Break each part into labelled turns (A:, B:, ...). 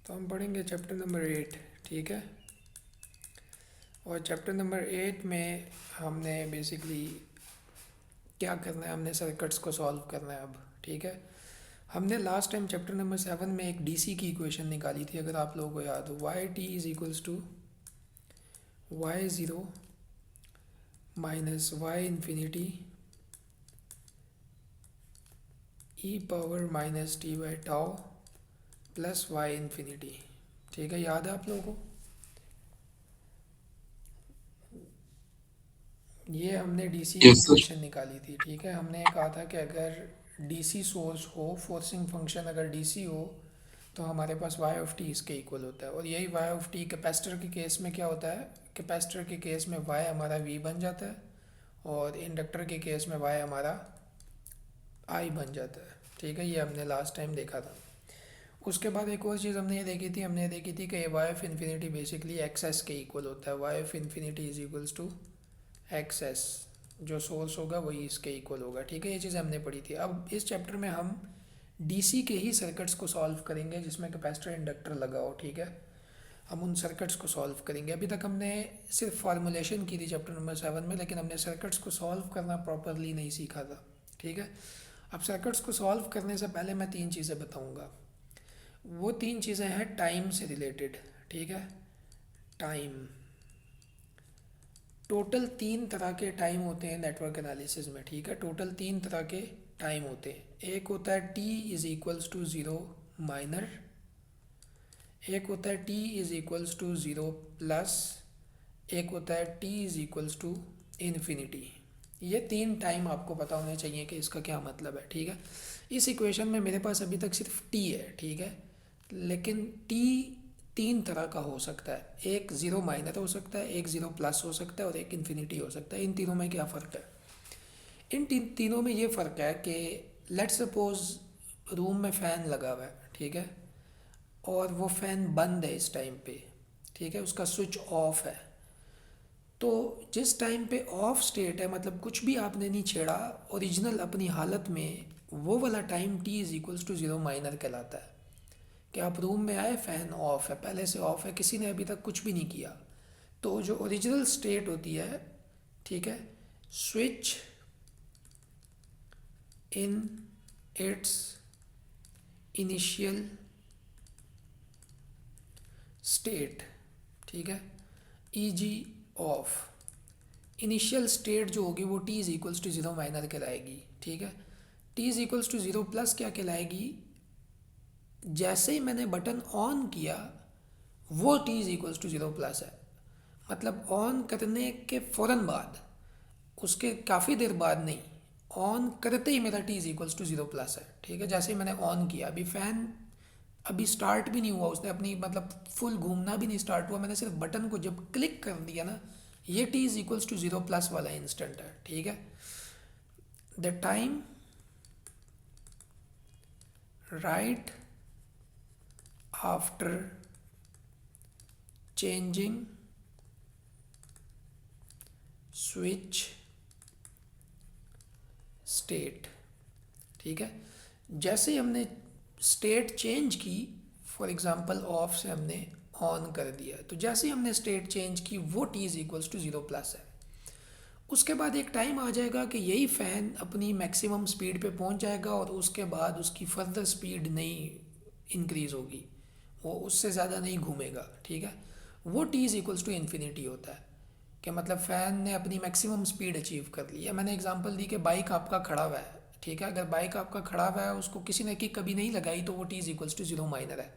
A: तो हम पढ़ेंगे चैप्टर नंबर 8। ठीक है। और चैप्टर नंबर 8 में हमने बेसिकली क्या करना है, हमने सर्किट्स को सॉल्व करना है अब। ठीक है। हमने लास्ट टाइम चैप्टर नंबर 7 में एक डीसी की इक्वेशन निकाली थी, अगर आप लोगों को याद हो। Y t is equals to y zero minus y infinity e power minus T by tau plus y infinity. ठीक है, याद है आप लोगों को? ये हमने डीसी की
B: यस सर।
A: इक्वेशन निकाली थी। ठीक है, हमने कहा था कि अगर डीसी सोर्स हो, फोर्सिंग फंक्शन अगर डीसी हो, तो हमारे पास वाई ऑफ टी इसके इक्वल होता है। और यही वाई ऑफ टी कैपेसिटर के केस में क्या होता है, कैपेसिटर के केस में वाई हमारा वी बन जाता है, और इंडक्टर के केस में वाई हमारा आई बन जाता है। ठीक है, ये हमने लास्ट टाइम देखा था। उसके बाद एक और चीज़ हमने ये देखी थी, हमने ये देखी थी कि y of infinity basically x s के इक्वल होता है। Y of infinity is equals to x s, जो सोर्स होगा वही इसके इक्वल होगा। ठीक है, ये चीज़ हमने पढ़ी थी। अब इस चैप्टर में हम डीसी के ही सर्किट्स को सॉल्व करेंगे जिसमें कैपेसिटर इंडक्टर लगा हो। ठीक है, हम उन सर्किट्स को सॉल्व करेंगे। अभी तक हमने सिर्फ फार्मूलेशन की थी चैप्टर नंबर 7 में, लेकिन हमने सर्किट्स को सॉल्व करना प्रॉपरली नहीं सीखा था। ठीक है, अब सर्किट्स को सॉल्व करने से पहले मैं तीन चीज़ें बताऊंगा। वो तीन चीज़ें हैं टाइम से रिलेटेड। ठीक है, टाइम। टोटल तीन तरह के टाइम होते हैं नेटवर्क एनालिसिस में। ठीक है, टोटल तीन तरह के टाइम होते हैं। एक होता है t is equals to zero minor, एक होता है t is equals to zero plus, एक होता है t is equals to infinity. ये तीन टाइम आपको पता होने चाहिए कि इसका क्या मतलब है। ठीक है, इस इक्वेशन में मेरे पास अभी तक सिर्फ टी है। ठीक है, लेकिन टी तीन तरह का हो सकता है। एक ज़ीरो माइनर हो सकता है, एक ज़ीरो प्लस हो सकता है, और एक इन्फिनिटी हो सकता है। इन तीनों में क्या फ़र्क है? इन तीनों में ये फ़र्क है कि लेट्स सपोज रूम में फ़ैन लगा हुआ है। ठीक है, और वो फ़ैन बंद है इस टाइम पे। ठीक है, उसका स्विच ऑफ है। तो जिस टाइम पे ऑफ स्टेट है, मतलब कुछ भी आपने नहीं छेड़ा, ओरिजिनल अपनी हालत में, वो वाला time t is equals to zero minor कहलाता है। कि आप रूम में आए, फ़ैन ऑफ है, पहले से ऑफ है, किसी ने अभी तक कुछ भी नहीं किया। तो जो ओरिजिनल स्टेट होती है, ठीक है, switch in its initial state, ठीक है, e g off, initial state जो होगी वो t is equals to zero minor कहलाएगी। ठीक है, t is equals to zero plus क्या कहलाएगी? जैसे ही मैंने बटन ऑन किया, वो t is equals to zero plus है। मतलब ऑन करने के फ़ौरन बाद, उसके काफ़ी देर बाद नहीं, ऑन करते ही मेरा t is equals to zero plus है। ठीक है, जैसे ही मैंने ऑन किया, अभी फ़ैन अभी स्टार्ट भी नहीं हुआ, उसने अपनी मतलब फुल घूमना भी नहीं स्टार्ट हुआ, मैंने सिर्फ बटन को जब क्लिक कर दिया ना, ये t is equals to zero plus वाला इंस्टेंट है। ठीक है, the time right after changing switch state. ठीक है, जैसे ही हमने स्टेट चेंज की, फॉर एग्जांपल ऑफ से हमने ऑन कर दिया, तो जैसे ही हमने स्टेट चेंज की, वो t is equals to zero plus है। उसके बाद एक टाइम आ जाएगा कि यही फ़ैन अपनी मैक्सिमम स्पीड पे पहुंच जाएगा, और उसके बाद उसकी फर्दर स्पीड नहीं इंक्रीज़ होगी, वो उससे ज़्यादा नहीं घूमेगा। ठीक है, वो t is equals to infinity होता है। कि मतलब फ़ैन ने अपनी मैक्सिमम स्पीड अचीव कर ली है। मैंने एग्जांपल दी कि बाइक आपका खड़ा हुआ है। ठीक है, अगर बाइक आपका खड़ा हुआ है, उसको किसी ने किक कभी नहीं लगाई, तो वो t is equals to zero minor है।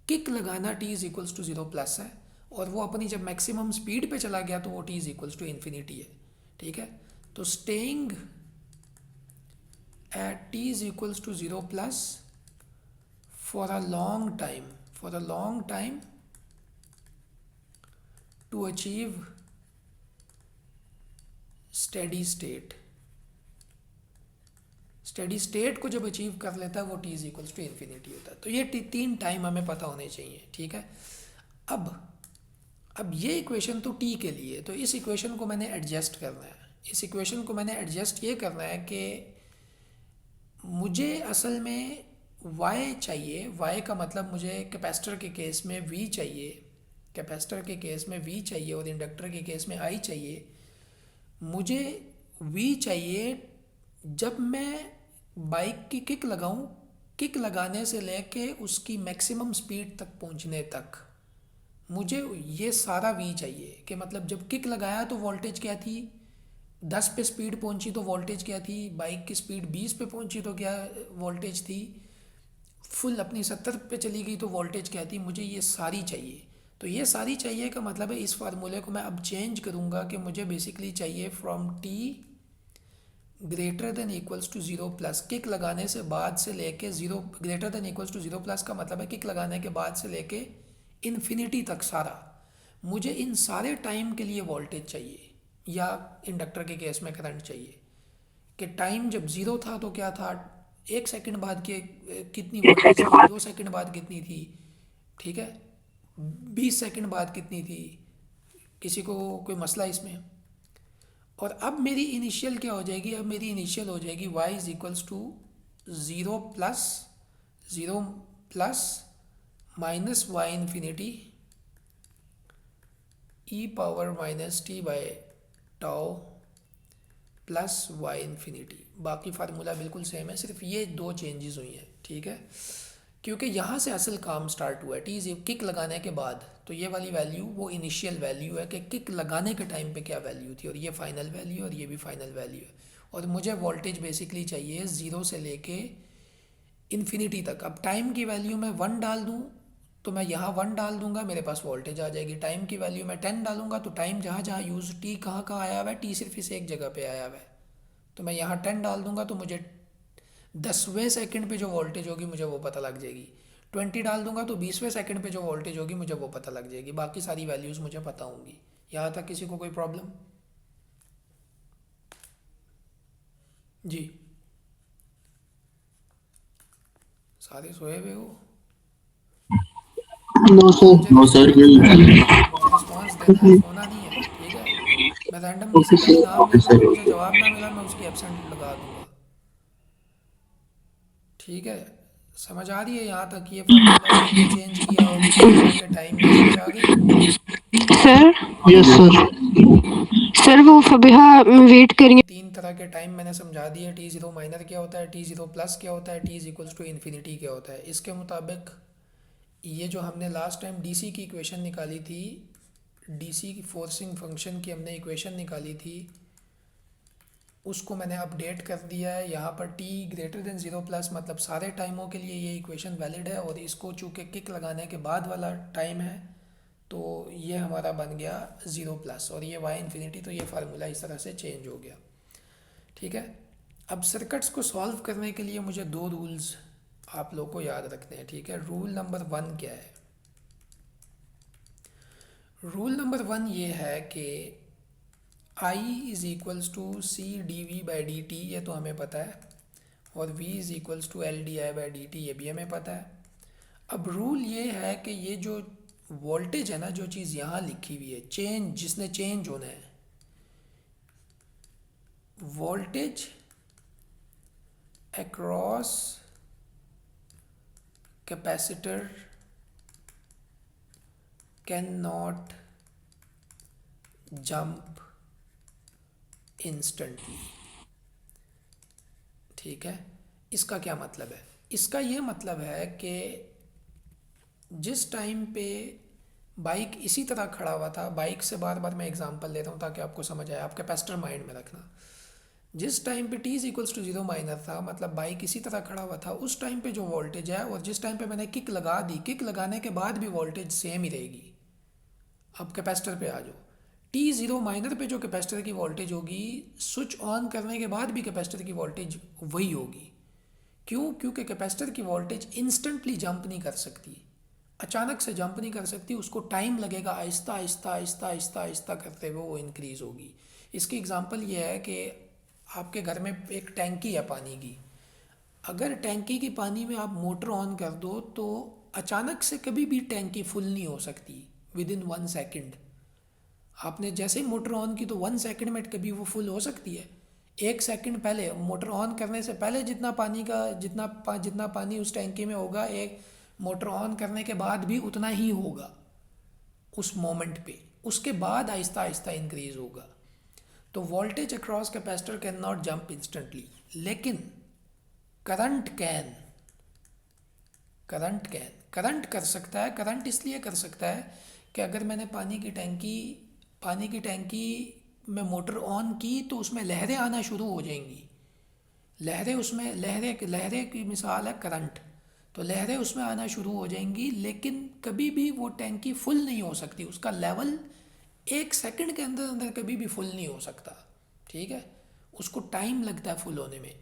A: किक लगाना t is equals to zero plus है, और वो अपनी जब मैक्सिमम स्पीड पे चला गया, तो वो t is equals to infinity है। ठीक है, तो staying at t is equals to zero plus for a long time, for a long time to achieve steady state. Steady state को जब अचीव कर लेता है, वो t is equals to infinity होता है। तो ये तीन टाइम हमें पता होने चाहिए। ठीक है, अब अब ये इक्वेशन तो टी के लिए, तो इस इक्वेशन को मैंने एडजस्ट करना है। इस इक्वेशन को मैंने एडजस्ट ये करना है कि मुझे असल में वाई चाहिए, वाई का मतलब मुझे कैपेसिटर के केस में वी चाहिए, कैपेसिटर के केस में वी चाहिए और इंडक्टर के केस में आई चाहिए। मुझे वी चाहिए जब मैं बाइक की किक लगाऊं, किक लगाने से लेके उसकी मैक्सिमम स्पीड तक पहुंचने तक मुझे ये सारा वी चाहिए। कि मतलब जब किक लगाया तो वोल्टेज क्या थी, 10 पे स्पीड पहुंची तो वोल्टेज क्या थी, बाइक की स्पीड 20 पे पहुंची तो क्या वोल्टेज थी, फुल अपनी 70 पे चली गई तो वोल्टेज क्या थी। मुझे ये सारी चाहिए। तो ये सारी चाहिए का मतलब है इस फार्मूले को मैं अब चेंज करूँगा कि मुझे बेसिकली चाहिए from t greater than equals to zero plus, kick लगाने से बाद से लेके zero, greater than equals to zero plus का मतलब है किक लगाने के बाद से लेके इन्फिनिटी तक सारा। मुझे इन सारे टाइम के लिए वोल्टेज चाहिए या इंडक्टर के केस में करंट चाहिए। कि टाइम जब ज़ीरो था तो क्या था, 1 सेकंड बाद के कितनी वोल्टेज थी, 2 सेकंड बाद कितनी थी, ठीक है, 20 सेकंड बाद कितनी थी, किसी को कोई मसला इसमें। और अब मेरी इनिशियल क्या हो जाएगी, अब मेरी इनिशियल हो जाएगी y is equals to zero plus zero plus minus y infinity e power minus t by tau plus y infinity. बाकी फार्मूला बिल्कुल सेम है, सिर्फ ये दो चेंजेस हुई हैं, ठीक है। क्योंकि यहाँ से असल काम स्टार्ट हुआ है, टी इज किक लगाने के बाद। तो ये वाली वैल्यू वो इनिशियल वैल्यू है कि किक लगाने के टाइम पे क्या वैल्यू थी, और ये फाइनल वैल्यू और ये भी फाइनल वैल्यू है। और मुझे वोल्टेज बेसिकली चाहिए ज़ीरो से लेके इन्फिनिटी तक। अब टाइम की वैल्यू मैं 1 डाल दूँ तो मैं यहाँ 1 डाल दूंगा, मेरे पास वोल्टेज आ जाएगी। टाइम की वैल्यू मैं 10 डालूंगा तो टाइम जहाँ जहाँ यूज़, टी कहाँ कहाँ आया हुआ है, टी सिर्फ इस एक जगह पे आया हुआ है, तो मैं यहाँ 10 डाल दूंगा तो मुझे 10वें सेकंड पे जो वोल्टेज होगी मुझे वो पता लग जाएगी। 20 डाल दूंगा तो 20वें सेकंड पे जो वोल्टेज होगी मुझे वो पता लग जाएगी। बाकी सारी वैल्यूज़ मुझे पता होंगी। यहाँ तक किसी को कोई प्रॉब्लम? जी, सारे सोए हुए हो?
B: नो सर,
A: मुझे
B: नो सर,
A: मुझे रिस्पॉन्स देना है, सोना नहीं है, ठीक है। मैं रैंडम
B: ओके
A: किसी का भी
B: सर,
A: नाम
B: ओके
A: लूँगा और
B: सर।
A: मुझे जवाब ना मिला मैं उसकी एब्सेंट लगा दूंगा, ठीक है। समझ आ रही है यहाँ तक? ये फार्मूला जो हमने चेंज किया और किक लगा के टाइम, ये समझ आ गई?
C: Sir
B: yes sir.
C: सर वो फबिहा वेट करिए।
A: तीन तरह के टाइम मैंने समझा दिए। टी ज़ीरो माइनर क्या होता है, टी ज़ीरो प्लस क्या होता है, t is equals to infinity क्या होता है। इसके मुताबिक ये जो हमने लास्ट टाइम डीसी की इक्वेशन निकाली थी, डीसी की फोर्सिंग फंक्शन की हमने इक्वेशन निकाली थी, उसको मैंने अपडेट कर दिया है। यहाँ पर T greater than zero plus मतलब सारे टाइमों के लिए ये इक्वेशन वैलिड है, और इसको चूँकि किक लगाने के बाद वाला टाइम है तो ये हमारा बन गया ज़ीरो प्लस, और ये वाई इन्फिनिटी। तो ये फार्मूला इस तरह से चेंज हो गया, ठीक है। अब सर्किट्स को सॉल्व करने के लिए मुझे दो रूल्स आप लोग को याद रखने हैं, ठीक है। रूल नंबर 1 क्या है? रूल नंबर 1 ये है कि i is equals to C d we by d t, ये तो हमें पता है, और v is equals to l d i by d t, ये भी हमें पता है। अब रूल ये है कि ये जो वोल्टेज है ना, जो चीज़ यहाँ लिखी हुई है, चेंज, जिसने चेंज होना है, voltage across capacitor can not jump instantly, ठीक है। इसका क्या मतलब है? इसका ये मतलब है कि जिस टाइम पे बाइक इसी तरह खड़ा हुआ था, बाइक से बार बार मैं एग्जांपल ले रहा हूँ ताकि आपको समझ आए, आप कैपेसिटर माइंड में रखना। जिस टाइम पे t is equals to zero minor था, मतलब बाइक इसी तरह खड़ा हुआ था, उस टाइम पे जो वोल्टेज है, और जिस टाइम पे मैंने किक लगा दी, किक लगाने के बाद भी वोल्टेज सेम ही रहेगी। अब कैपेसिटर पे आ जाओ, टी ज़ीरो माइनर पे जो कैपेसिटर की वोल्टेज होगी, स्विच ऑन करने के बाद भी कैपेसिटर की वोल्टेज वही होगी। क्यों? क्योंकि कैपेसिटर की वोल्टेज इंस्टेंटली जंप नहीं कर सकती, अचानक से जंप नहीं कर सकती, उसको टाइम लगेगा, आहिस्ता आहिस्ता आहिस्ता आहिस्ता आहिस्ता करते हुए वो इंक्रीज़ होगी। इसकी एग्जांपल ये है कि आपके घर में एक टैंकी है पानी की, अगर टैंकी की पानी में आप मोटर ऑन कर दो तो अचानक से कभी भी टैंकी फुल नहीं हो सकती विद इन 1 सेकेंड। आपने जैसे ही मोटर ऑन की तो 1 सेकेंड में कभी वो फुल हो सकती है? 1 सेकंड पहले मोटर ऑन करने से पहले जितना पानी का जितना पानी उस टैंकी में होगा, एक मोटर ऑन करने के बाद भी उतना ही होगा उस मोमेंट पे। उसके बाद आहिस्ता आहिस्ता इंक्रीज होगा। तो voltage across capacitor can not jump instantly, लेकिन करंट कैन। करंट कर सकता है। करंट इसलिए कर सकता है कि अगर मैंने पानी की टैंकी में मोटर ऑन की तो उसमें लहरें आना शुरू हो जाएंगी। लहरें की मिसाल है करंट। तो लहरें उसमें आना शुरू हो जाएंगी, लेकिन कभी भी वो टैंकी फुल नहीं हो सकती। उसका लेवल 1 सेकंड के अंदर अंदर कभी भी फुल नहीं हो सकता, ठीक है। उसको टाइम लगता है फुल होने में।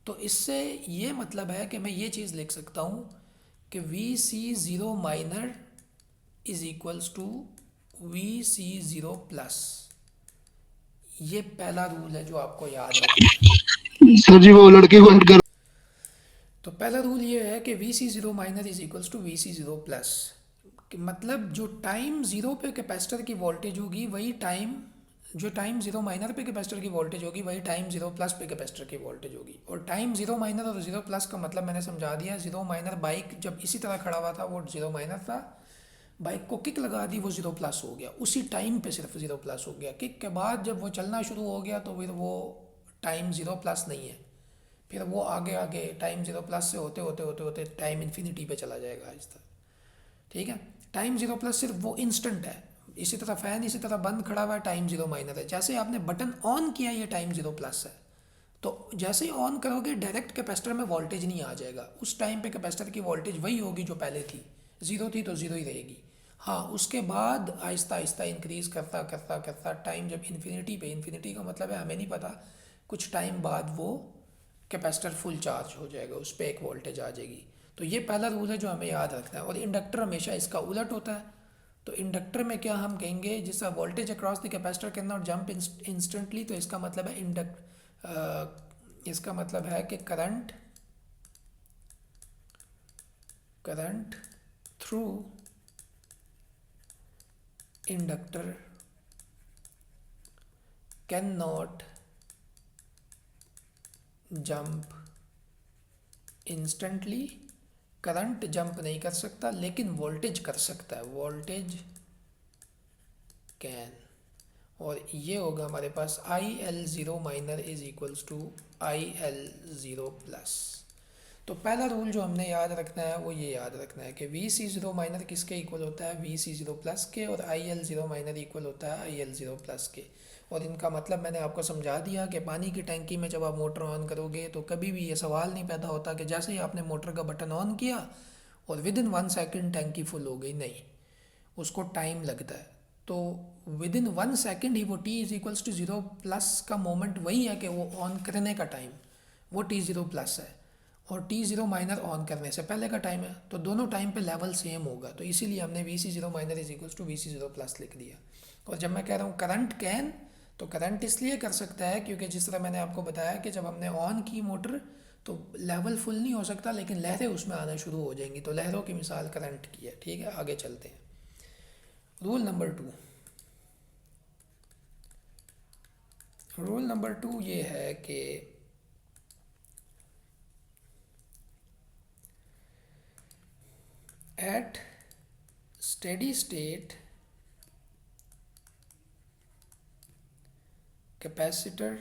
A: तो इससे ये मतलब है कि मैं ये चीज़ लिख सकता हूँ कि Vc0 minor is equals to Vc0 plus. ये पहला रूल है जो आपको याद रखना है।
B: सर जी वो लड़के को ऐड कर।
A: तो पहला रूल ये है कि Vc0 minor is equals to Vc0 plus. मतलब जो टाइम ज़ीरो पे कैपेसिटर की वोल्टेज होगी वही टाइम ज़ीरो माइनर पे कैपेसिटर की वोल्टेज होगी वही टाइम ज़ीरो प्लस पे कैपेसिटर की वोल्टेज होगी। और टाइम ज़ीरो माइनर और ज़ीरो प्लस का मतलब मैंने समझा दिया। ज़ीरो माइनर बाइक जब इसी तरह खड़ा हुआ था वो ज़ीरो माइनर था, बाइक को किक लगा दी वो ज़ीरो प्लस हो गया। उसी टाइम पे सिर्फ ज़ीरो प्लस हो गया। किक के बाद जब वो चलना शुरू हो गया तो फिर वो टाइम ज़ीरो प्लस नहीं है, फिर वो आगे आगे टाइम ज़ीरो प्लस से होते होते होते होते टाइम इन्फिनिटी पे चला जाएगा आहिस्ता, ठीक है। टाइम ज़ीरो प्लस सिर्फ वो इंस्टेंट है। इसी तरह फ़ैन इसी तरह बंद खड़ा हुआ है, टाइम ज़ीरो माइनर है। जैसे आपने बटन ऑन किया ये टाइम ज़ीरो प्लस है। तो जैसे ही ऑन करोगे डायरेक्ट कैपेसिटर में वोल्टेज नहीं आ जाएगा। उस टाइम पे कैपेसिटर की वोल्टेज वही होगी जो पहले थी। ज़ीरो थी तो ज़ीरो ही रहेगी। हाँ, उसके बाद आहिस्ता आहिस्ता इंक्रीज़ करता करता करता टाइम जब इन्फिनिटी का मतलब है हमें नहीं पता, कुछ टाइम बाद वो कैपेसिटर फुल चार्ज हो जाएगा, उस पर एक वोल्टेज आ जाएगी। तो ये पहला रूल है जो हमें याद रखना है। और इंडक्टर हमेशा इसका उलट होता है। तो इंडक्टर में क्या हम कहेंगे, जिसका voltage across the capacitor can not jump instantly, तो इसका मतलब है इसका मतलब है कि current through inductor can not jump instantly. Current jump नहीं कर सकता लेकिन वोल्टेज कर सकता है। Voltage can. और ये होगा हमारे पास IL0 minor is equals to IL0 plus. तो पहला रूल जो हमने याद रखना है वो ये याद रखना है कि Vc0 माइनर किसके इक्वल होता है, Vc0 प्लस के, और IL0 माइनर इक्वल होता है IL0 प्लस के। और इनका मतलब मैंने आपको समझा दिया कि पानी की टैंकी में जब आप मोटर ऑन करोगे तो कभी भी ये सवाल नहीं पैदा होता कि जैसे ही आपने मोटर का बटन ऑन किया और विद इन 1 सेकंड टैंकी फुल हो गई। नहीं, उसको टाइम लगता है। तो विद इन 1 सेकंड ही वो t is equals to zero plus का मोमेंट वही है कि वो ऑन करने का टाइम वो t0 प्लस है, और t0 माइनर ऑन करने से पहले का टाइम है। तो दोनों टाइम पे लेवल सेम होगा। तो इसीलिए हमने Vc0 minor is equals to Vc0 plus लिख दिया। और जब मैं कह रहा हूँ करंट कैन, तो करंट इसलिए कर सकता है क्योंकि जिस तरह मैंने आपको बताया कि जब हमने ऑन की मोटर तो लेवल फुल नहीं हो सकता लेकिन लहरें उसमें आना शुरू हो जाएंगी। तो लहरों की मिसाल करंट की है, ठीक है। आगे चलते हैं। रूल नंबर 2 ये है कि at steady state capacitor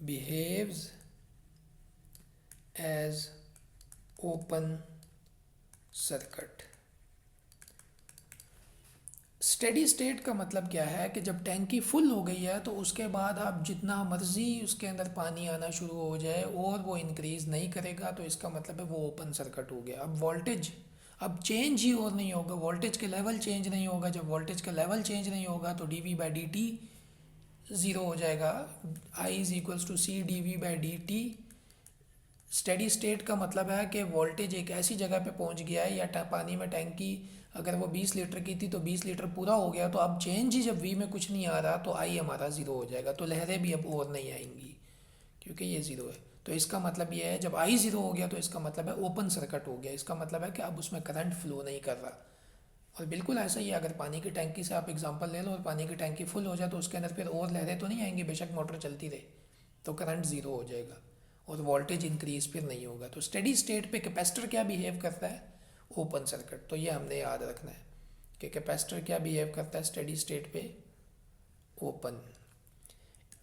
A: behaves as open circuit। Steady state का मतलब क्या है कि जब टैंकी फुल हो गई है तो उसके बाद आप जितना मर्जी उसके अंदर पानी आना शुरू हो जाए और वो इंक्रीज़ नहीं करेगा, तो इसका मतलब है वो ओपन सर्किट हो गया। अब वोल्टेज अब चेंज ही और नहीं होगा, वोल्टेज के लेवल चेंज नहीं होगा। जब वोल्टेज का लेवल चेंज नहीं होगा तो dV/dt ज़ीरो हो जाएगा। I is equals to CdV/dt। Steady state का मतलब है कि वोल्टेज एक ऐसी जगह पे पहुंच गया है, या पानी में टैंकी अगर वो 20 लीटर की थी तो 20 लीटर पूरा हो गया, तो अब चेंज ही जब V में कुछ नहीं आ रहा तो I हमारा ज़ीरो हो जाएगा। तो लहरें भी अब और नहीं आएंगी क्योंकि ये ज़ीरो है। तो इसका मतलब ये है जब I ज़ीरो हो गया तो इसका मतलब है ओपन सर्किट हो गया। इसका मतलब है कि अब उसमें करंट फ्लो नहीं कर रहा। और बिल्कुल ऐसा ही है, अगर पानी की टैंकी से आप एग्जांपल ले लो और पानी की टैंकी फुल हो जाए तो उसके अंदर फिर और लहरें तो नहीं आएंगी, बेशक मोटर चलती रहे, तो करंट ज़ीरो हो जाएगा और वोल्टेज इंक्रीज फिर नहीं होगा। तो स्टेडी स्टेट पे कैपेसिटर क्या बिहेव करता है, ओपन सर्किट। तो ये हमने याद रखना है कि कैपेसिटर क्या बिहेव करता है स्टेडी स्टेट पे, ओपन।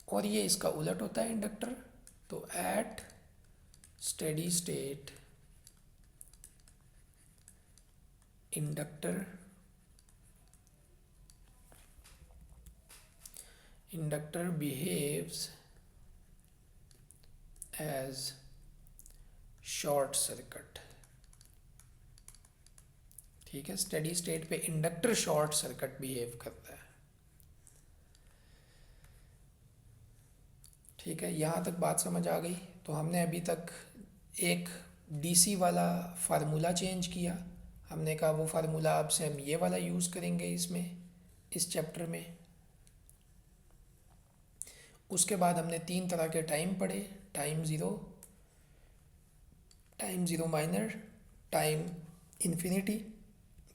A: और ये इसका उलट होता है इंडक्टर। तो at steady state inductor behaves as short circuit. ठीक है, स्टेडी स्टेट पे इंडक्टर शॉर्ट सर्किट बिहेव करता है। ठीक है, यहाँ तक बात समझ आ गई। तो हमने अभी तक एक डीसी वाला फार्मूला चेंज किया, हमने कहा वो फार्मूला अब से हम ये वाला यूज़ करेंगे इसमें, इस चैप्टर में। उसके बाद हमने 3 तरह के टाइम पढ़े, time zero minor, time infinity,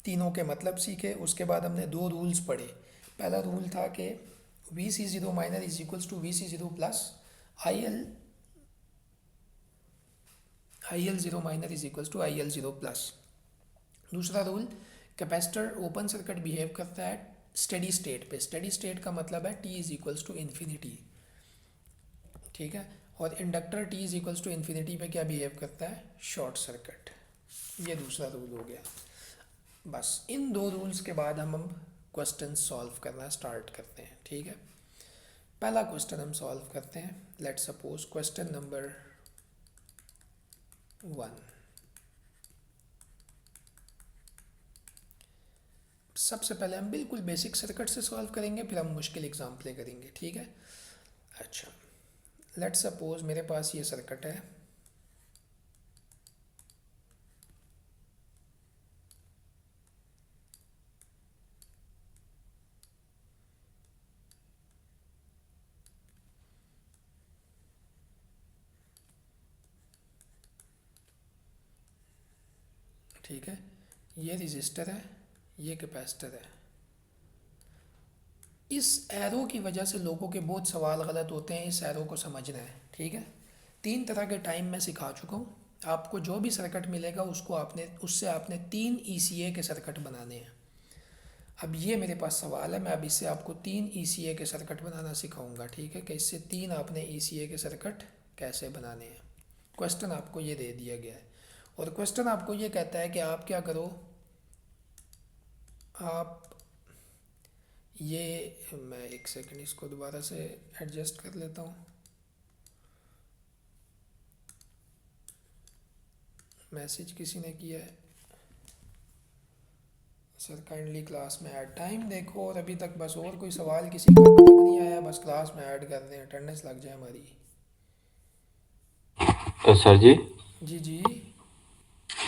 A: तीनों के मतलब सीखे। उसके बाद हमने 2 रूल्स पढ़े। पहला रूल था कि we c zero minor is equals to we c zero plus i l zero minor is equals to i l zero plus. दूसरा rule, capacitor open circuit behave करता है स्टेडी स्टेट पे। Steady state का मतलब है t is equals to infinity. ठीक है, और inductor t is equals to infinity पे क्या बिहेव करता है, शॉर्ट सर्किट। ये दूसरा रूल हो गया। बस इन 2 रूल्स के बाद हम क्वेश्चन सॉल्व करना स्टार्ट करते हैं। ठीक है, पहला क्वेश्चन हम सॉल्व करते हैं। Let suppose question number 1। सबसे पहले हम बिल्कुल बेसिक सर्किट से सॉल्व करेंगे, फिर हम मुश्किल एग्जाम्पलें करेंगे। ठीक है, अच्छा, लेट सपोज मेरे पास ये सर्किट है। ठीक है, ये रजिस्टर है, ये कैपेसिटर है। इस एरो की वजह से लोगों के बहुत सवाल गलत होते हैं, इस एरो को समझना है। ठीक है, 3 तरह के टाइम मैं सिखा चुका हूँ आपको। जो भी सर्किट मिलेगा उससे आपने 3 ईसीए के सर्किट बनाने हैं। अब ये मेरे पास सवाल है, मैं अब इससे आपको 3 ईसीए के सर्किट बनाना सिखाऊंगा। ठीक है, कि इससे 3 आपने ईसीए के सर्किट कैसे बनाने हैं। क्वेश्चन आपको ये दे दिया गया है और क्वेश्चन आपको ये कहता है कि आप क्या करो, आप ये, मैं एक सेकंड इसको दोबारा से एडजस्ट कर लेता हूँ। मैसेज किसी ने किया है, सर काइंडली क्लास में ऐड। टाइम देखो, और अभी तक बस और कोई सवाल किसी का अभी तक नहीं आया, बस क्लास में ऐड कर दें, अटेंडेंस लग जाए हमारी।
B: सर जी,
A: जी जी,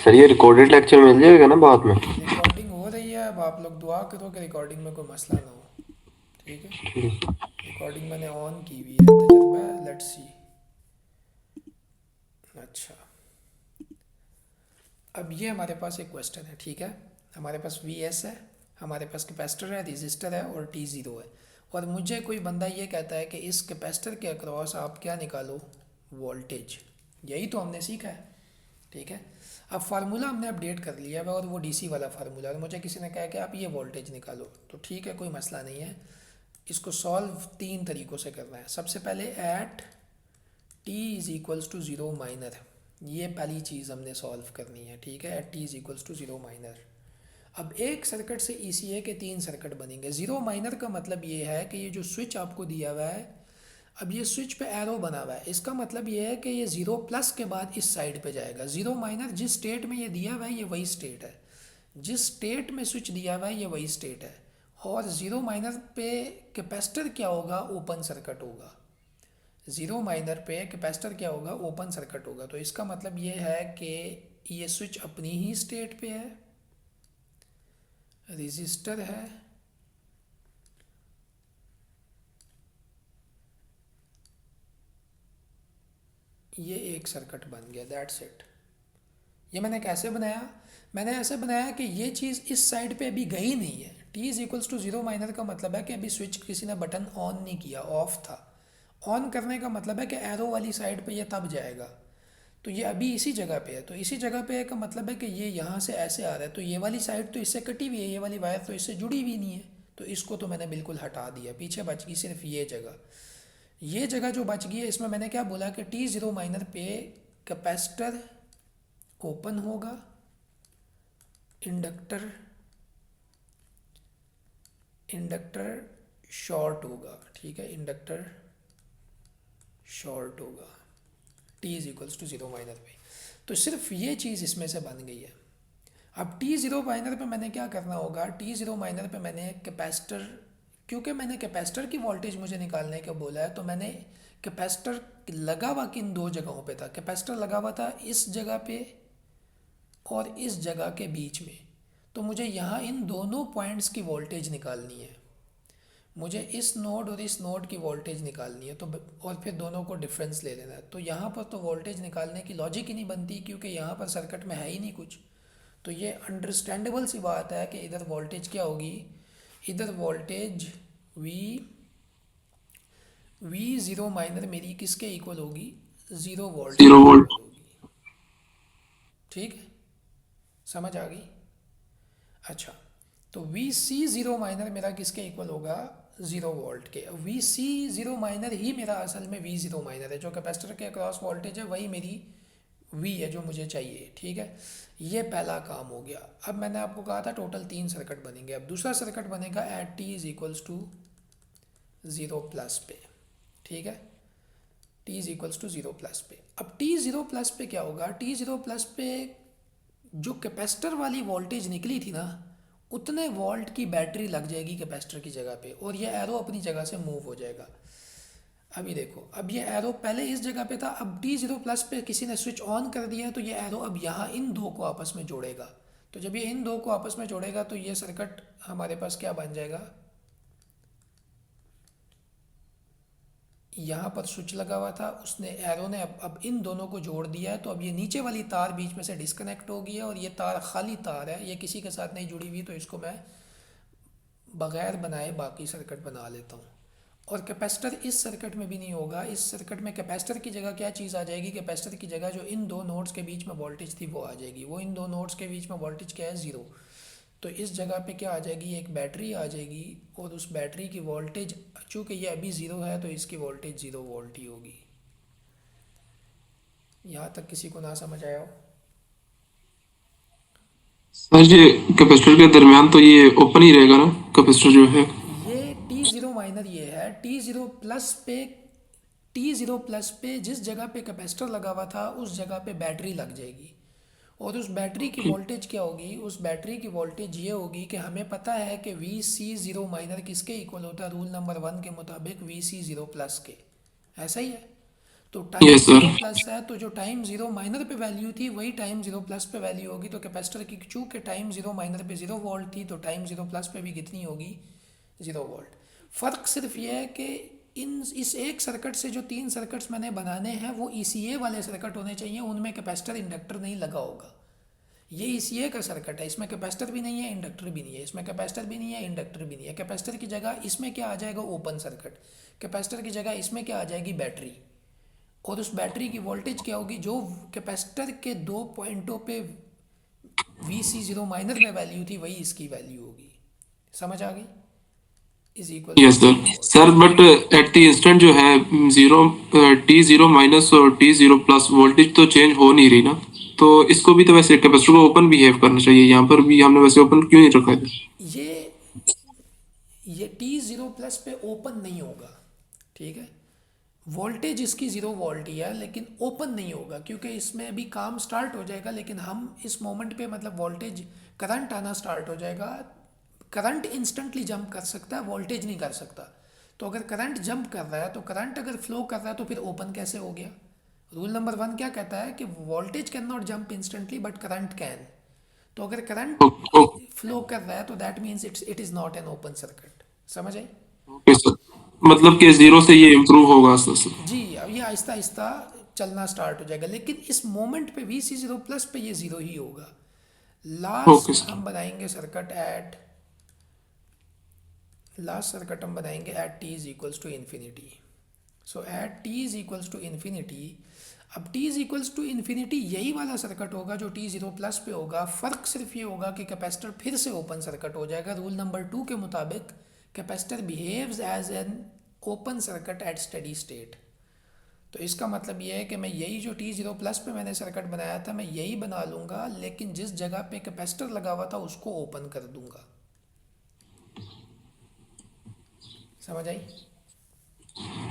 B: सर ये रिकॉर्डेड लेक्चर मिल जाएगा ना बाद में?
A: रिकॉर्डिंग हो रही है। अब आप लोग दुआ करो कि रिकॉर्डिंग में कोई मसला ना हो। ठीक है, रिकॉर्डिंग मैंने ऑन की हुई है, तजुर्बा है, लेट्स सी। अच्छा, अब ये हमारे पास एक क्वेश्चन है। ठीक है, हमारे पास वी एस है, हमारे पास कैपेसिटर है, रजिस्टर है और टी ज़ीरो है। और मुझे कोई बंदा ये कहता है कि इस कैपेसिटर के अक्रॉस आप क्या निकालो, वोल्टेज। यही तो हमने सीखा है। ठीक है, अब फार्मूला हमने अपडेट कर लिया है और वो डीसी वाला फार्मूला, और मुझे किसी ने कहा कि आप ये वोल्टेज निकालो। तो ठीक है, कोई मसला नहीं है। इसको सॉल्व 3 तरीक़ों से करना है। सबसे पहले at t is equals to zero minor, ये पहली चीज़ हमने सॉल्व करनी है। ठीक है, at t is equals to zero minor. अब एक सर्किट से ईसीए के 3 सर्किट बनेंगे। ज़ीरो माइनर का मतलब ये है कि ये जो स्विच आपको दिया हुआ है, अब ये स्विच पे एरो बना हुआ है, इसका मतलब ये है कि ये ज़ीरो प्लस के बाद इस साइड पे जाएगा। ज़ीरो माइनर जिस स्टेट में ये दिया हुआ है ये वही स्टेट है, जिस स्टेट में स्विच दिया हुआ है ये वही स्टेट है। और ज़ीरो माइनर पे कैपेसिटर क्या होगा, ओपन सर्किट होगा। ज़ीरो माइनर पे कैपेसिटर क्या होगा, ओपन सर्किट होगा। तो इसका मतलब ये है कि ये स्विच अपनी ही स्टेट पे है, रजिस्टर है, ये एक सर्किट बन गया, दैट्स इट। ये मैंने कैसे बनाया? मैंने ऐसे बनाया कि ये चीज़ इस साइड पे अभी गई नहीं है। T is equals to zero minor का मतलब है कि अभी स्विच किसी ने बटन ऑन नहीं किया, ऑफ था। ऑन करने का मतलब है कि एरो वाली साइड पे ये तब जाएगा। तो ये अभी इसी जगह पे है, तो इसी जगह पे है का मतलब है कि ये यहाँ से ऐसे आ रहा है, तो ये वाली साइड तो इससे कटी हुई है, ये वाली वायर तो इससे जुड़ी हुई नहीं है, तो इसको तो मैंने बिल्कुल हटा दिया। पीछे बच गई सिर्फ ये जगह। ये जगह जो बच गई है, इसमें मैंने क्या बोला कि टी ज़ीरो माइनर पे कैपेसिटर ओपन होगा, इंडक्टर इंडक्टर शॉर्ट होगा। ठीक है, इंडक्टर शॉर्ट होगा t is equals to zero minor पे। तो सिर्फ ये चीज़ इसमें से बन गई है। अब टी ज़ीरो माइनर पे मैंने क्या करना होगा? टी ज़ीरो माइनर पे मैंने कैपेसिटर, क्योंकि मैंने कैपेसिटर की वोल्टेज मुझे निकालने का बोला है, तो मैंने कैपेसिटर लगा हुआ किन दो जगहों पे था? कैपेसिटर लगा हुआ था इस जगह पे और इस जगह के बीच में। तो मुझे यहाँ इन दोनों पॉइंट्स की वोल्टेज निकालनी है। मुझे इस नोड और इस नोड की वोल्टेज निकालनी है, तो और फिर दोनों को डिफरेंस ले लेना है। तो यहाँ पर तो वोल्टेज निकालने की लॉजिक ही नहीं बनती, क्योंकि यहाँ पर सर्किट में है ही नहीं कुछ। तो ये अंडरस्टैंडेबल सी बात है कि इधर वोल्टेज क्या होगी? इधर वोल्टेज वी ज़ीरो माइनर मेरी किसके इक्वल होगी? ज़ीरो वोल्ट के
B: 0
A: इक्वल
B: वोल्ट।
A: होगी। ठीक है, समझ आ गई? अच्छा, तो वी सी ज़ीरो माइनर मेरा किसके इक्वल होगा? ज़ीरो वोल्ट के। वी सी ज़ीरो माइनर ही मेरा असल में वी ज़ीरो माइनर है। जो कैपेसिटर के अक्रॉस वोल्टेज है वही मेरी वी है जो मुझे चाहिए। ठीक है, ये पहला काम हो गया। अब मैंने आपको कहा था टोटल 3 सर्किट बनेंगे। अब दूसरा सर्किट बनेगा at t is equals to zero plus पे। ठीक है, t is equals to zero plus पे। अब टी ज़ीरो प्लस पे क्या होगा? टी ज़ीरो प्लस पे जो कैपेसिटर वाली वोल्टेज निकली थी ना, उतने वोल्ट की बैटरी लग जाएगी कैपेसिटर की जगह पे, और ये एरो अपनी जगह से मूव हो जाएगा। अभी देखो, अब ये एरो पहले इस जगह पे था, अब टी ज़ीरो प्लस पे किसी ने स्विच ऑन कर दिया है, तो ये एरो अब यहाँ इन दो को आपस में जोड़ेगा। तो जब ये इन दो को आपस में जोड़ेगा तो ये सर्किट हमारे पास क्या बन जाएगा? यहाँ पर स्विच लगा हुआ था, उसने एरो ने अब इन दोनों को जोड़ दिया है, तो अब ये नीचे वाली तार बीच में से डिस्कनेक्ट हो गई है, और ये तार खाली तार है, ये किसी के साथ नहीं जुड़ी हुई, तो इसको मैं बगैर बनाए बाकी सर्किट बना लेता हूँ। और कैपेसिटर इस सर्किट में भी नहीं होगा। इस सर्किट में कैपेसिटर की जगह क्या चीज़ आ जाएगी? कैपेसिटर की जगह जो इन दो नोड्स के बीच में वोल्टेज थी वो आ जाएगी। वो इन दो नोड्स के बीच में वोल्टेज क्या है? ज़ीरो। तो इस जगह पे क्या आ जाएगी? एक बैटरी आ जाएगी, और उस बैटरी की वोल्टेज, चूँकि ये अभी ज़ीरो है तो इसकी वोल्टेज 0 वोल्ट ही होगी। यहाँ तक किसी को ना समझ आया हो?
D: सर ये कैपेसिटर के दरमियान तो ये ओपन ही रहेगा ना कैपेसिटर जो है?
A: ये टी ज़ीरो माइनर ये है। टी ज़ीरो प्लस पे, टी ज़ीरो प्लस पे जिस जगह पे कैपेसिटर लगा हुआ था उस जगह पे बैटरी लग जाएगी, और उस बैटरी की वोल्टेज क्या होगी? उस बैटरी की वोल्टेज ये होगी कि हमें पता है कि वी सी ज़ीरो माइनर किसके इक्वल होता है? रूल नंबर 1 के मुताबिक वी सी ज़ीरो प्लस के। ऐसा ही है। तो time
D: yes
A: zero
D: sir.
A: Plus है, तो जो टाइम ज़ीरो माइनर पे वैल्यू थी वही टाइम ज़ीरो प्लस पे वैल्यू होगी। तो कैपेसिटर की चूँकि टाइम ज़ीरो माइनर पे 0 वोल्ट थी, तो टाइम ज़ीरो प्लस पे भी कितनी होगी? 0 वोल्ट। फ़र्क सिर्फ ये है कि इस एक सर्किट से जो 3 सर्किट्स मैंने बनाने हैं वो ECA वाले सर्किट होने चाहिए, उनमें कैपेसिटर इंडक्टर नहीं लगा होगा। ये ECA का सर्किट है, इसमें कैपेसिटर भी नहीं है, इंडक्टर भी नहीं है। इसमें कैपेसिटर भी नहीं है, इंडक्टर भी नहीं है। कैपेसिटर की जगह इसमें क्या आ जाएगा? Open circuit. कैपेसिटर की जगह इसमें क्या आ जाएगी? बैटरी। और उस बैटरी की वोल्टेज क्या होगी? जो कैपेसिटर के दो पॉइंटों पे वी सी ज़ीरो माइनर में वैल्यू थी वही इसकी वैल्यू होगी। समझ आ गई? Is equal
D: yes sir. Sir but at the instant जो है जीरो T0 माइनस और T0 प्लस वोल्टेज तो चेंज हो नहीं रही ना, तो इसको भी तो वैसे कैपेसिटर को ओपन बिहेव करना चाहिए। यहाँ पर भी हमने वैसे ओपन क्यों नहीं रखा है?
A: ये टी ज़ीरो प्लस पे ओपन नहीं होगा। ठीक है, वोल्टेज इसकी 0 वोल्ट ही है, लेकिन ओपन नहीं होगा, क्योंकि इसमें अभी काम स्टार्ट हो जाएगा, लेकिन हम इस मोमेंट पे मतलब वोल्टेज, करंट आना स्टार्ट हो जाएगा। करंट इंस्टेंटली जंप कर सकता है, वोल्टेज नहीं कर सकता। तो अगर करंट जंप कर रहा है, तो करंट अगर फ्लो कर रहा है तो फिर ओपन कैसे हो गया? रूल नंबर 1 क्या कहता है कि voltage can not jump instantly but current can. तो अगर करंट फ्लो कर रहा है तो that means it is not an open circuit. समझ आई?
D: ओके सर, मतलब कि जीरो से ये इम्प्रूव होगा सर।
A: जी, अब ये आहिस्ता आहिस्ता चलना स्टार्ट हो जाएगा, लेकिन इस मोमेंट पे VC0 प्लस पे ये ज़ीरो ही होगा।
D: Okay
A: last
D: sir.
A: हम बनाएंगे circuit at t is equals to infinity. So at t is equals to infinity, अब t is equals to infinity यही वाला सर्किट होगा जो t0 प्लस पे होगा। फ़र्क सिर्फ ये होगा कि कैपेसिटर फिर से ओपन सर्किट हो जाएगा। रूल नंबर 2 के मुताबिक capacitor behaves as an open circuit at steady state. तो इसका मतलब ये है कि मैं यही जो t0 प्लस पे मैंने सर्किट बनाया था मैं यही बना लूँगा, लेकिन जिस जगह पे कैपेसिटर लगा हुआ था उसको ओपन कर दूँगा। समझ आई?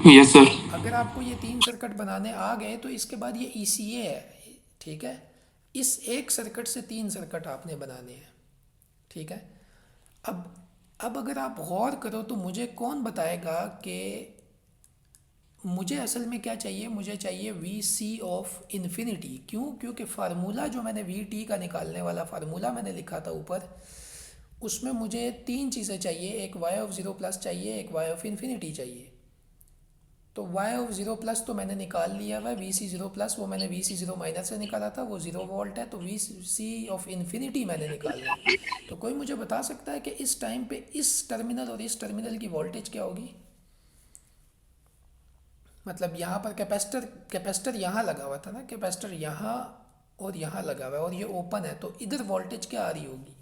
D: Yes sir.
A: अगर आपको ये 3 सर्किट बनाने आ गए तो इसके बाद ये ECA है, ठीक है। इस एक सर्किट से 3 सर्किट आपने बनाने हैं, ठीक है। अब अगर आप गौर करो तो मुझे कौन बताएगा कि मुझे असल में क्या चाहिए? मुझे चाहिए VC ऑफ इन्फिनिटी। क्यों? क्योंकि फार्मूला जो मैंने VT का निकालने वाला फार्मूला मैंने लिखा था ऊपर, उसमें मुझे 3 चीज़ें चाहिए। एक y ऑफ 0 प्लस चाहिए, एक y ऑफ इन्फिनिटी चाहिए। तो y ऑफ 0 प्लस तो मैंने निकाल लिया हुआ है, VC0 प्लस वो मैंने VC0 माइनस से निकाला था, वो 0 वोल्ट है। तो VC ऑफ इन्फिनिटी मैंने निकालना है। तो कोई मुझे बता सकता है कि इस टाइम पे इस टर्मिनल और इस टर्मिनल की वोल्टेज क्या होगी? मतलब यहाँ पर कैपेसिटर यहाँ लगा हुआ था ना, कैपेसिटर यहाँ और यहाँ लगा हुआ है और ये ओपन है, तो इधर वोल्टेज क्या आ रही होगी?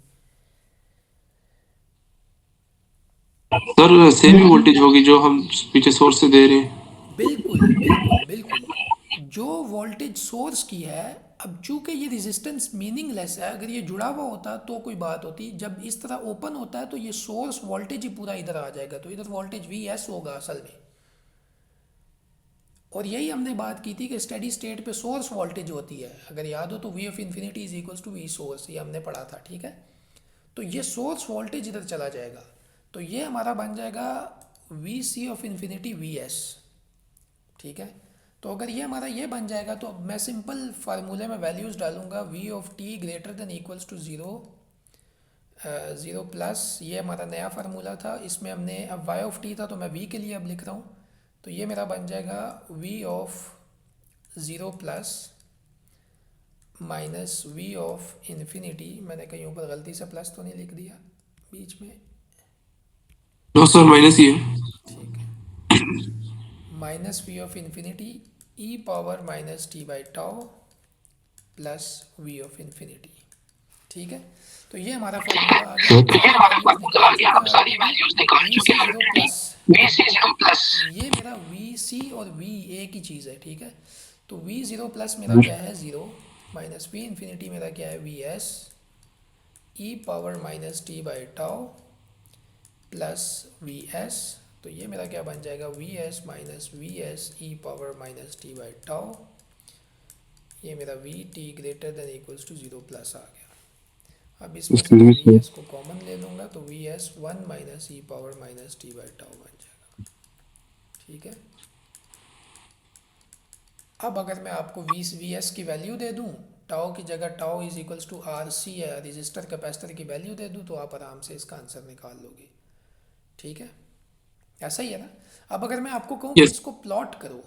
D: सर सेम ही वोल्टेज होगी जो हम पीछे सोर्स से दे रहे हैं।
A: बिल्कुल बिल्कुल बिल्कुल, जो वोल्टेज सोर्स की है। अब चूंकि ये रेजिस्टेंस मीनिंगलेस है, अगर ये जुड़ा हुआ होता तो कोई बात होती। जब इस तरह ओपन होता है तो ये सोर्स वोल्टेज ही पूरा इधर आ जाएगा, तो इधर वोल्टेज VS होगा असल में। और यही हमने बात की थी कि स्टेडी स्टेट पे सोर्स वोल्टेज होती है, अगर याद हो तो V of infinity is equals to V source, ये हमने पढ़ा था, ठीक है। तो ये सोर्स वोल्टेज इधर चला जाएगा, तो ये हमारा बन जाएगा VC ऑफ इन्फिनिटी VS, ठीक है। तो अगर ये हमारा ये बन जाएगा तो अब मैं सिंपल फार्मूले में वैल्यूज़ डालूंगा। V of t greater than equals to 0 plus, ये हमारा नया फार्मूला था। इसमें हमने अब y ऑफ t था तो मैं v के लिए अब लिख रहा हूँ, तो ये मेरा बन जाएगा V of 0 plus minus V of infinity. मैंने कहीं ऊपर गलती से प्लस तो नहीं लिख दिया बीच में?
D: नो सर, माइनस ही है।
A: ठीक है, minus V of infinity e power minus t by tau plus V of infinity, ठीक है। तो ये हमारा फार्मूला आ गया। हम सारी वैल्यूज निकाल चुके हैं VC0 प्लस, ये मेरा VC और V एक ही चीज़ है, ठीक है। तो V0 प्लस मेरा क्या है 0, माइनस V इन्फिनिटी मेरा क्या है VS e power minus t by tau plus VS। तो ये मेरा क्या बन जाएगा VS माइनस VS e power minus t by tau. ये मेरा VT greater than equals to 0 plus आ गया। अब इसमें से मैं VS को कॉमन ले लूँगा तो VS 1 minus e power minus t by tau बन जाएगा, ठीक है। अब अगर मैं आपको VS की वैल्यू दे दूँ, टाउ की जगह tau is equals to RC है, रजिस्टर कैपेसिटर की वैल्यू दे दूँ, तो आप आराम से इसका आंसर निकाल लोगे, ठीक है। ऐसा ही है ना। अब अगर मैं आपको कहूँ कि इसको प्लॉट करो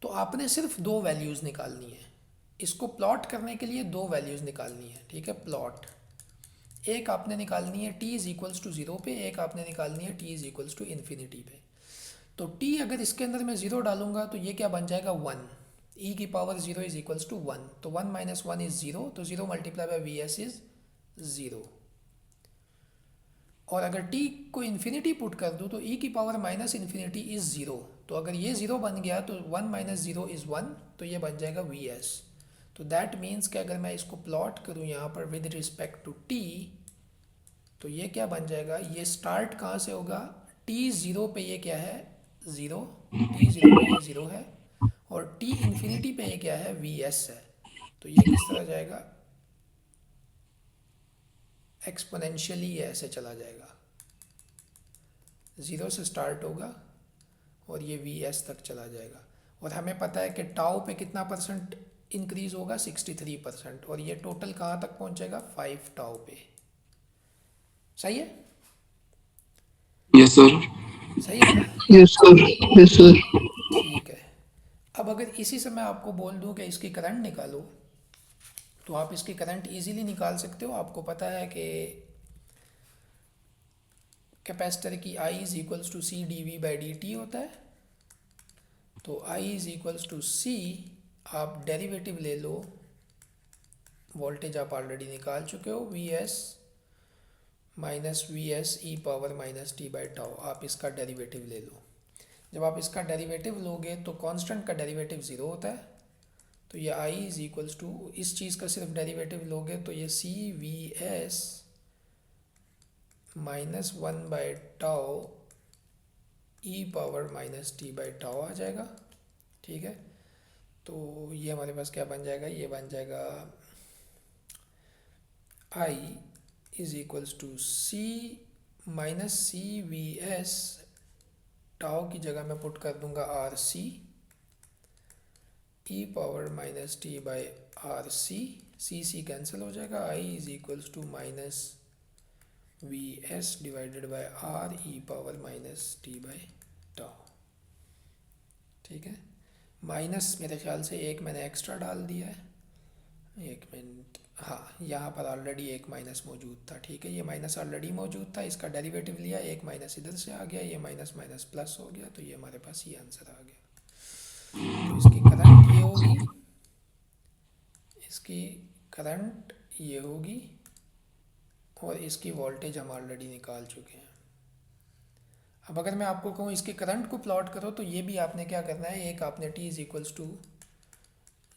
A: तो आपने सिर्फ 2 वैल्यूज़ निकालनी है। इसको प्लॉट करने के लिए 2 वैल्यूज़ निकालनी है, ठीक है। प्लॉट एक आपने निकालनी है t इज इक्वल्स टू 0 पे, एक आपने निकालनी है t is equals to infinity पे। तो t अगर इसके अंदर मैं 0 डालूंगा तो ये क्या बन जाएगा 1, e की पावर 0 इज इक्वल्स टू 1, तो 1 माइनस 1 इज 0, तो 0 मल्टीप्लाई बाई VS इज 0। और अगर t को इन्फिनिटी पुट कर दूँ तो e की पावर माइनस इन्फिनिटी इज़ 0, तो अगर ये 0 बन गया तो 1 माइनस 0 इज़ 1, तो ये बन जाएगा VS। तो दैट मीन्स कि अगर मैं इसको प्लॉट करूँ यहाँ पर विद रिस्पेक्ट टू t, तो ये क्या बन जाएगा, ये स्टार्ट कहाँ से होगा, t 0 पे ये क्या है 0, t 0 पे ये 0 है, और t इन्फिनिटी पे ये क्या है VS है। तो ये किस तरह जाएगा, एक्सपोनेंशियली ऐसे चला जाएगा, 0 से स्टार्ट होगा और ये VS तक चला जाएगा। और हमें पता है कि टाउ पे कितना परसेंट इंक्रीज होगा, 63%, और ये टोटल कहाँ तक पहुँचेगा 5 टाउ पे। सही है?
D: Yes sir.
A: सही है ना?
C: Yes sir, yes sir.
A: ठीक है। अब अगर इसी से मैं आपको बोल दूं कि इसकी करंट निकालो, तो आप इसकी करंट इजीली निकाल सकते हो। आपको पता है कि कैपेसिटर की I is equals to C d we by d t होता है। तो I is equals to C, आप डेरिवेटिव ले लो, वोल्टेज आप ऑलरेडी निकाल चुके हो, we s minus V S e power minus T by tau, आप इसका डेरिवेटिव ले लो। जब आप इसका डेरिवेटिव लोगे तो कांस्टेंट का डेरिवेटिव ज़ीरो होता है, तो ये I इज़ इक्वल्स टू, इस चीज़ का सिर्फ डेरिवेटिव लोगे तो ये c we s minus one by tau e power minus T by tau आ जाएगा। ठीक है, तो ये हमारे पास क्या बन जाएगा, ये बन जाएगा I is equals to C minus C we s, tau की जगह मैं पुट कर दूंगा R C e power minus T by are C cancel हो जाएगा। I is equals to minus V s divided by R e power minus T by tau. ठीक है, minus मेरे ख्याल से एक मैंने एक्स्ट्रा डाल दिया है, एक मिनट, हाँ यहाँ पर ऑलरेडी एक माइनस मौजूद था। ठीक है, ये माइनस ऑलरेडी मौजूद था, इसका डेरिवेटिव लिया, एक माइनस इधर से आ गया, ये माइनस माइनस प्लस हो गया, तो ये हमारे पास ये आंसर आ गया। तो इसकी करंट ये होगी, इसकी करंट ये होगी, और इसकी वोल्टेज हम ऑलरेडी निकाल चुके हैं। अब अगर मैं आपको कहूँ इसकी करंट को प्लॉट करो, तो ये भी आपने क्या करना है, एक आपने t is equals to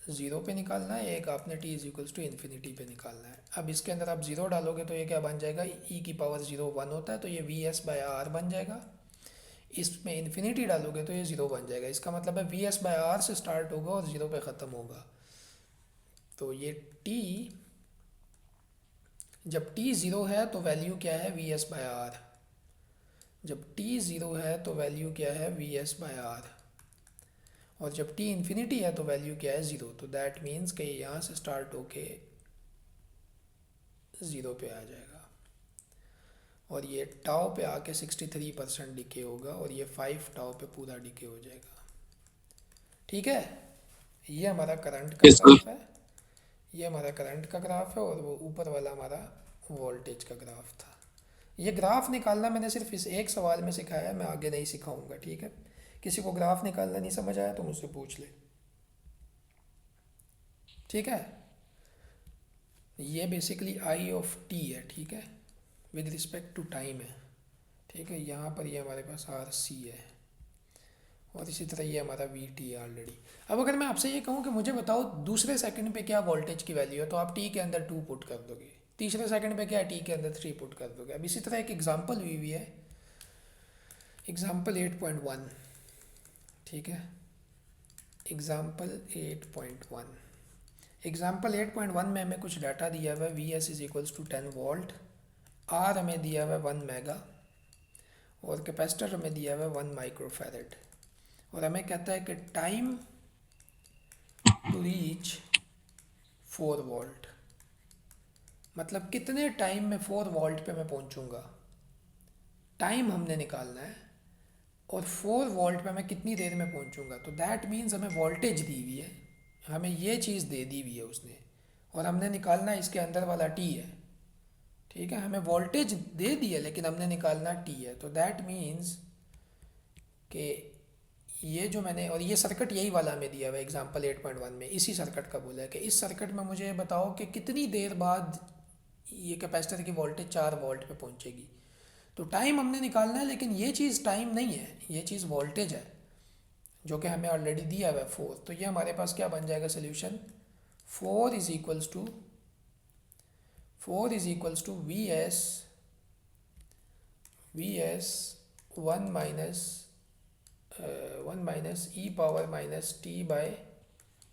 A: zero पे निकालना है, एक आपने t is equals to infinity पे निकालना है। अब इसके अंदर आप ज़ीरो डालोगे तो ये क्या बन जाएगा, e की पावर ज़ीरो वन होता है, तो ये वी एस बाई आर बन जाएगा। इसमें इन्फिनिटी डालोगे तो ये ज़ीरो बन जाएगा। इसका मतलब है वी एस बाई आर से स्टार्ट होगा और ज़ीरो पे ख़त्म होगा। तो ये t, जब t ज़ीरो है तो वैल्यू क्या है, वी एस बाई आर। जब t ज़ीरो है तो वैल्यू क्या है, वी एस बाई आर। और जब t इन्फिनिटी है तो वैल्यू क्या है, ज़ीरो। तो दैट मीन्स कि यहाँ से स्टार्ट होके ज़ीरो पे आ जाएगा, और ये टाउ पे आके 63% डिके होगा, और ये 5 टाउ पे पूरा डिके हो जाएगा। ठीक है, ये हमारा करंट का
D: Yes, sir.
A: ग्राफ है, ये हमारा करंट का ग्राफ है, और वो ऊपर वाला हमारा वोल्टेज का ग्राफ था। ये ग्राफ निकालना मैंने सिर्फ इस एक सवाल में सिखाया है, मैं आगे नहीं सिखाऊंगा। ठीक है, किसी को ग्राफ निकालना नहीं समझ आया तो मुझसे पूछ ले। ठीक है, ये बेसिकली आई ऑफ टी है। ठीक है, विद रिस्पेक्ट टू टाइम है। ठीक है, यहाँ पर ये हमारे पास आर सी है, और इसी तरह ये हमारा वी टी है ऑलरेडी। अब अगर मैं आपसे ये कहूँ कि मुझे बताओ दूसरे सेकंड पे क्या वोल्टेज की वैल्यू है, तो आप टी के अंदर 2 पुट कर दोगे, तीसरे सेकंड पे क्या टी के अंदर 3 पुट कर दोगे। अब इसी तरह एक एग्जांपल हुई है, एग्जांपल 8.1। ठीक है, एग्जांपल 8.1, एग्जांपल 8.1 में हमें कुछ डाटा दिया हुआ है, V s is equals to 10 volt, R हमें दिया हुआ है 1 मेगा, और कैपेसिटर हमें दिया हुआ है 1 माइक्रोफैरेड, और हमें कहता है कि टाइम टू रीच 4 वोल्ट, मतलब कितने टाइम में 4 वोल्ट पे मैं पहुंचूंगा, टाइम हमने निकालना है, और 4 वोल्ट पे मैं कितनी देर में पहुंचूंगा। तो दैट मीन्स हमें वोल्टेज दी हुई है, हमें ये चीज़ दे दी हुई है उसने, और हमने निकालना इसके अंदर वाला टी है। ठीक है, हमें वोल्टेज दे दी है लेकिन हमने निकालना टी है। तो दैट मीन्स कि ये जो मैंने, और ये सर्किट यही वाला हमें दिया हुआ है एग्जांपल 8.1 में, इसी सर्किट का बोला है कि इस सर्किट में मुझे बताओ कि कितनी देर बाद ये कैपेसिटर की वोल्टेज 4 वोल्ट पे पहुंचेगी। तो टाइम हमने निकालना है, लेकिन ये चीज़ टाइम नहीं है, ये चीज़ वोल्टेज है, जो कि हमें ऑलरेडी दिया हुआ है 4। तो ये हमारे पास क्या बन जाएगा solution, 4 is equals to we s 1 minus e power minus t by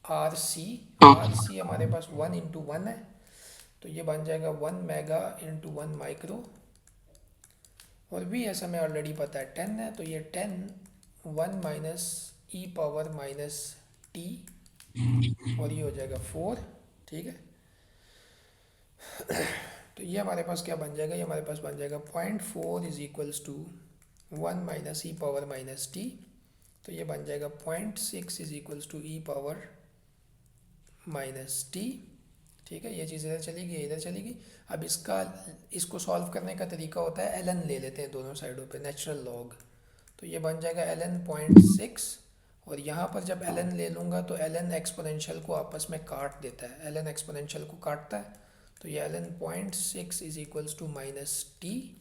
A: R C. R C हमारे पास 1 इंटू 1 है, तो ये बन जाएगा 1 मेगा इंटू 1 माइक्रो, और वी एस हमें ऑलरेडी पता है 10 है, तो ये 10 1 minus e power minus T, और ये हो जाएगा 4। ठीक है, तो ये हमारे पास क्या बन जाएगा, ये हमारे पास बन जाएगा 0.4 is equals to 1 minus e power minus t, तो ये बन जाएगा 0.6 is equals to e power minus t. ठीक है, ये चीज़ इधर चलेगी, इधर चलेगी। अब इसको सॉल्व करने का तरीका होता है ln ले लेते हैं दोनों साइडों पे, नेचुरल लॉग। तो ये बन जाएगा ln 0.6, और यहाँ पर जब ln ले लूँगा तो ln एक्सपोनेंशियल को आपस में काट देता है, ln एक्सपोनेंशियल को काटता है। तो ये ln 0.6 is equals to minus t.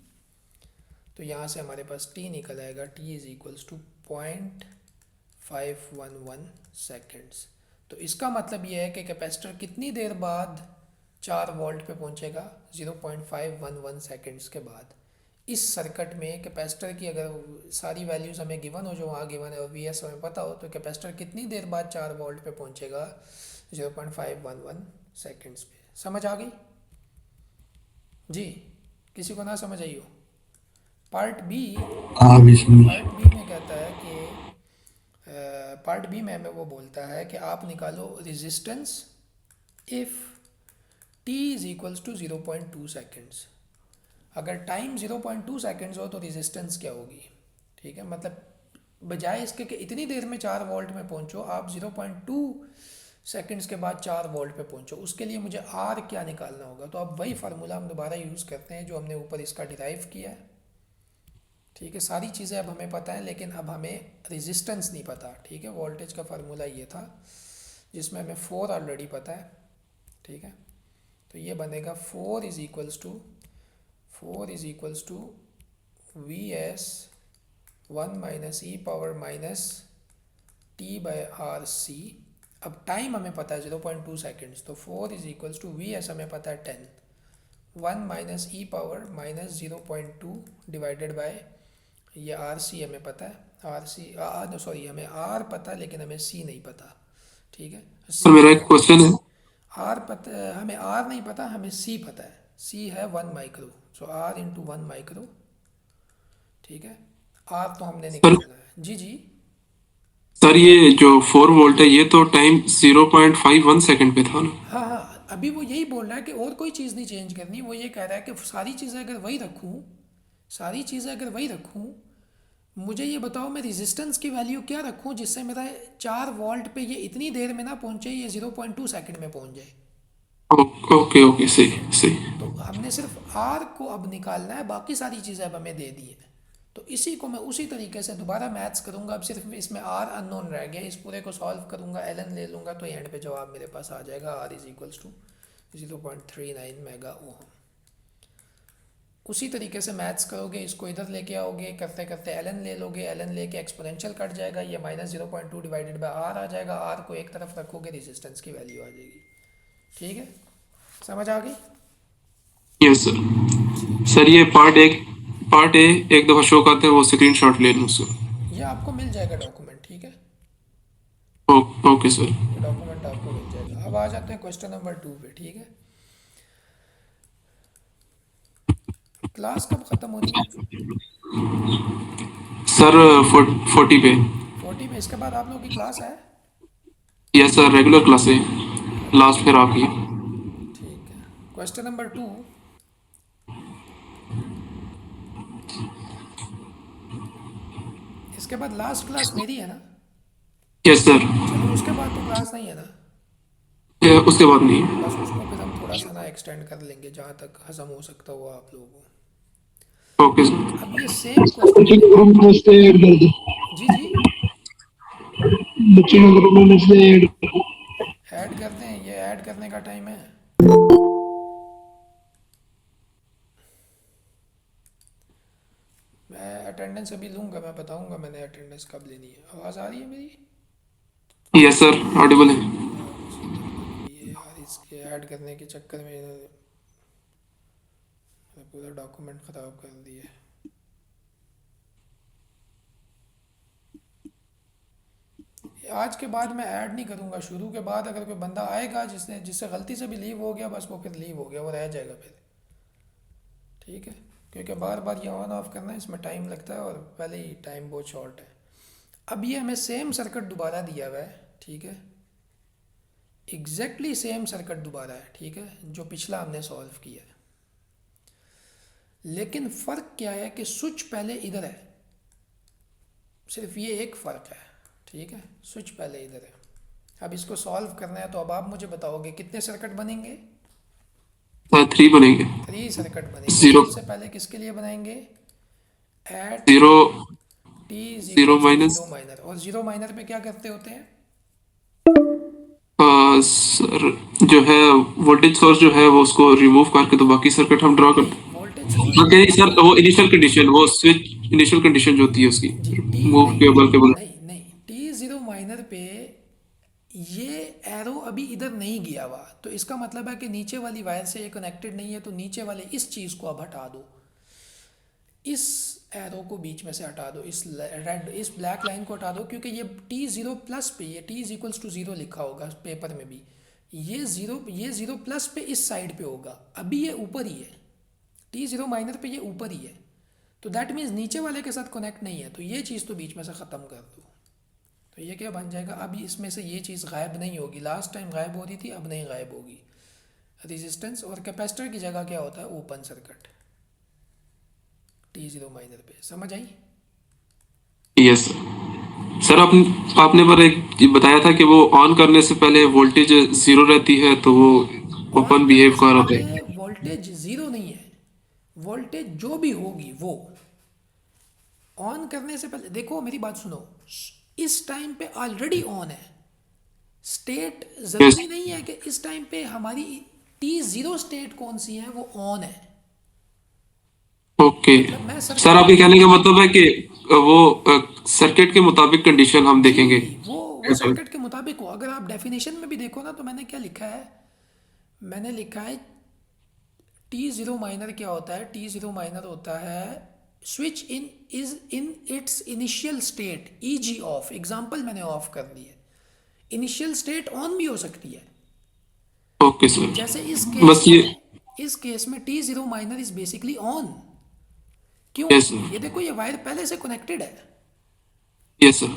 A: तो यहाँ से हमारे पास t निकल आएगा, t is equals to 0.511 seconds. तो इसका मतलब ये है कि कैपेसिटर कितनी देर बाद 4 वोल्ट पे पहुंचेगा, 0.511 सेकेंड्स के बाद। इस सर्किट में कैपेसिटर की अगर सारी वैल्यूज़ हमें गिवन हो, जो वहाँ गिवन है, और वी एस हमें पता हो, तो कैपेसिटर कितनी देर बाद 4 वोल्ट पे पहुंचेगा, 0.511 सेकेंड्स पे। समझ आ गई जी? किसी को ना समझ आई हो? पार्ट बी में कहता है कि पार्ट बी में हमें वो बोलता है कि आप निकालो resistance if t is equals to 0.2 seconds. अगर टाइम 0.2 सेकेंड्स हो तो रेजिस्टेंस क्या होगी? ठीक है, मतलब बजाय इसके कि इतनी देर में 4 वोल्ट में पहुंचो, आप 0.2 सेकेंड्स के बाद 4 वोल्ट पे पहुंचो। उसके लिए मुझे r क्या निकालना होगा? तो अब वही फार्मूला हम दोबारा यूज़ करते हैं जो हमने ऊपर इसका डिराइव किया है। ठीक है, सारी चीज़ें अब हमें पता है, लेकिन अब हमें रेजिस्टेंस नहीं पता। ठीक है, वोल्टेज का फार्मूला ये था जिसमें हमें 4 ऑलरेडी पता है। ठीक है, तो ये बनेगा 4 is equals to we s 1 minus e power minus t by R C. अब टाइम हमें पता है 0.2 सेकेंड्स, तो 4 is equals to we s हमें पता है 10, 1 minus e power minus 0.2 divided by ये आर सी हमें पता है, हमें आर पता है लेकिन हमें सी नहीं पता। ठीक है,
D: सर मेरा एक क्वेश्चन है।
A: आर पता, हमें आर नहीं पता, हमें सी पता है। सी है 1 micro, so R into 1 micro. ठीक है, आर तो हमने निकालना है। जी जी
D: सर ये जो 4 वोल्ट है ये तो टाइम 0.51 सेकंड पे था ना?
A: हाँ, अभी वो यही बोल रहा है कि और कोई चीज़ नहीं चेंज करनी। वो ये कह रहा है कि सारी चीज़ें अगर वही रखूँ, मुझे ये बताओ मैं रेजिस्टेंस की वैल्यू क्या रखूँ जिससे मेरा 4 वोल्ट पे ये इतनी देर में ना पहुँचे, ये 0.2 सेकंड में पहुँच जाए।
D: ओके सही।
A: तो हमने सिर्फ आर को अब निकालना है, बाकी सारी चीज़ें अब हमें दे दी है। तो इसी को मैं उसी तरीके से दोबारा मैथ्स करूँगा। अब सिर्फ इसमें आर अननोन रह गया, इस पूरे को सॉल्व करूँगा, एलन ले लूँगा, तो एंड पे जवाब मेरे पास आ जाएगा, R is equals to 0.39 mega ohm. उसी तरीके से मैथ्स करोगे, इसको इधर लेके आओगे, करते करते एलन ले लोगे, एलन लेके एक्सपोनेंशियल कट जाएगा, ये माइनस 0.2 डिवाइडेड बाय आर आ जाएगा, आर को एक तरफ रखोगे, रेजिस्टेंस की वैल्यू आ जाएगी। ठीक है, समझ आ गई?
D: यस सर ये पार्ट ए एक दफ़ा शो करते हैं, वो स्क्रीनशॉट ले लूँ सर?
A: ये आपको मिल जाएगा डॉक्यूमेंट। ठीक है,
D: ओके सर।
A: ये डॉक्यूमेंट आपको मिल जाएगा। अब आ जाते हैं क्वेश्चन नंबर 2 पे। ठीक है, क्लास कब ख़त्म होनी है?
D: सर 40 पे।
A: 40 पे। इसके बाद आप लोगों की क्लास है?
D: यस सर, रेगुलर क्लास है, लास्ट फिर आपकी।
A: ठीक है, क्वेश्चन नंबर 2। इसके बाद लास्ट क्लास मेरी है ना?
D: Yes sir.
A: चलो, उसके बाद तो क्लास नहीं है ना?
D: उसके बाद नहीं है।
A: बस उसको फिर हम थोड़ा सा ना एक्सटेंड कर लेंगे जहाँ तक हजम हो सकता हो आप लोगों को।
D: Okay sir.
A: अब ये सेम क्वेश्चन,
E: ग्रुप में से ऐड कर दो,
A: जी जी
E: बच्चे के ग्रुप में से ऐड कर दो।
A: ऐड करते हैं, ये ऐड करने का टाइम है। मैं अटेंडेंस अभी लूँगा, मैं बताऊँगा मैंने अटेंडेंस कब लेनी है। आवाज़ आ रही है मेरी?
D: यस सर, ऑडिबल है।
A: ये यार इसके ऐड करने के चक्कर में इन्होंने पूरा डॉक्यूमेंट ख़राब कर दिया। आज के बाद मैं ऐड नहीं करूँगा। शुरू के बाद अगर कोई बंदा आएगा जिससे गलती से भी लीव हो गया, बस वो फिर लीव हो गया, वो रह जाएगा फिर। ठीक है, क्योंकि बार बार ये ऑन ऑफ करना है, इसमें टाइम लगता है, और पहले ही टाइम बहुत शॉर्ट है। अब ये हमें सेम सर्किट दोबारा दिया हुआ है। ठीक है, एग्जैक्टली सेम सर्किट दोबारा है। ठीक है, जो पिछला हमने सॉल्व किया है, लेकिन फ़र्क क्या है कि स्विच पहले इधर है, सिर्फ ये एक फ़र्क है, ठीक है। स्विच पहले इधर है। अब इसको सॉल्व करना है तो अब आप मुझे बताओगे कितने सर्किट बनेंगे।
D: 3 बनेंगे।
A: 3 सर्किट बनेंगे।
D: जीरो
A: सबसे पहले किसके लिए बनाएंगे, at
D: zero
A: t is
D: zero
A: equal to
D: minus
A: zero minor. और जीरो माइनर पे क्या करते होते हैं,
D: सर जो है वोल्टेज सोर्स जो है वो उसको रिमूव करके तो बाकी सर्किट हम ड्रॉ करते हैं।
A: वोल्टेज सोर्स
D: ओके सर, वो इनिशियल कंडीशन, वो स्विच इनिशियल कंडीशन जो होती है उसकी
A: जी टी
D: मूव
A: नहीं
D: केबल के बगैर।
A: नहीं नहीं, टी जीरो माइनर पे ये एरो अभी इधर नहीं गया हुआ, तो इसका मतलब है कि नीचे वाली वायर से ये कनेक्टेड नहीं है। तो नीचे वाले इस चीज़ को अब हटा दो, इस एरो को बीच में से हटा दो, इस रेड इस ब्लैक लाइन को हटा दो, क्योंकि ये टी ज़ीरो प्लस पे, ये t is equals to zero लिखा होगा पेपर में भी, ये ज़ीरो प्लस पे इस साइड पे होगा। अभी ये ऊपर ही है, टी ज़ीरो माइनर पे ये ऊपर ही है, तो दैट मीन्स नीचे वाले के साथ कनेक्ट नहीं है। तो ये चीज़ तो बीच में से ख़त्म कर दो, तो ये क्या बन जाएगा, अभी इसमें से ये चीज़ गायब नहीं होगी। लास्ट टाइम गायब हो रही थी, अब नहीं गायब होगी। रेजिस्टेंस और कैपेसिटर की जगह क्या होता है, open circuit T zero minor पे। समझ आई।
D: यस सर, आपने पर एक बताया था कि वो ऑन करने से पहले वोल्टेज जीरो रहती है तो वो ओपन बिहेव कर रहा है।
A: वोल्टेज ज़ीरो नहीं है, वोल्टेज जो भी होगी वो ऑन करने से पहले, देखो मेरी बात सुनो, इस टाइम पे ऑलरेडी ऑन है। स्टेट ज़रूरी नहीं है कि इस टाइम पे हमारी टी ज़ीरो स्टेट कौन सी है, वो ऑन है।
D: ओके
A: मतलब मैं
D: सर, आपके कहने का मतलब है कि वो सर्किट के मुताबिक कंडीशन हम देखेंगे।
A: वो सर्किट के मुताबिक हो। अगर आप डेफिनेशन में भी देखो ना, तो मैंने क्या लिखा है, मैंने लिखा है टी ज़ीरो माइनर क्या होता है, टी ज़ीरो माइनर होता है switch in its initial state e g off. Example मैंने ऑफ कर दी है, इनिशियल स्टेट ऑन भी हो सकती है।
D: ओके सर,
A: जैसे
D: बस ये
A: इस केस में T zero minor is basically on. क्यों,
D: यस सर,
A: ये देखो ये वायर पहले से कनेक्टेड है,
D: यस सर,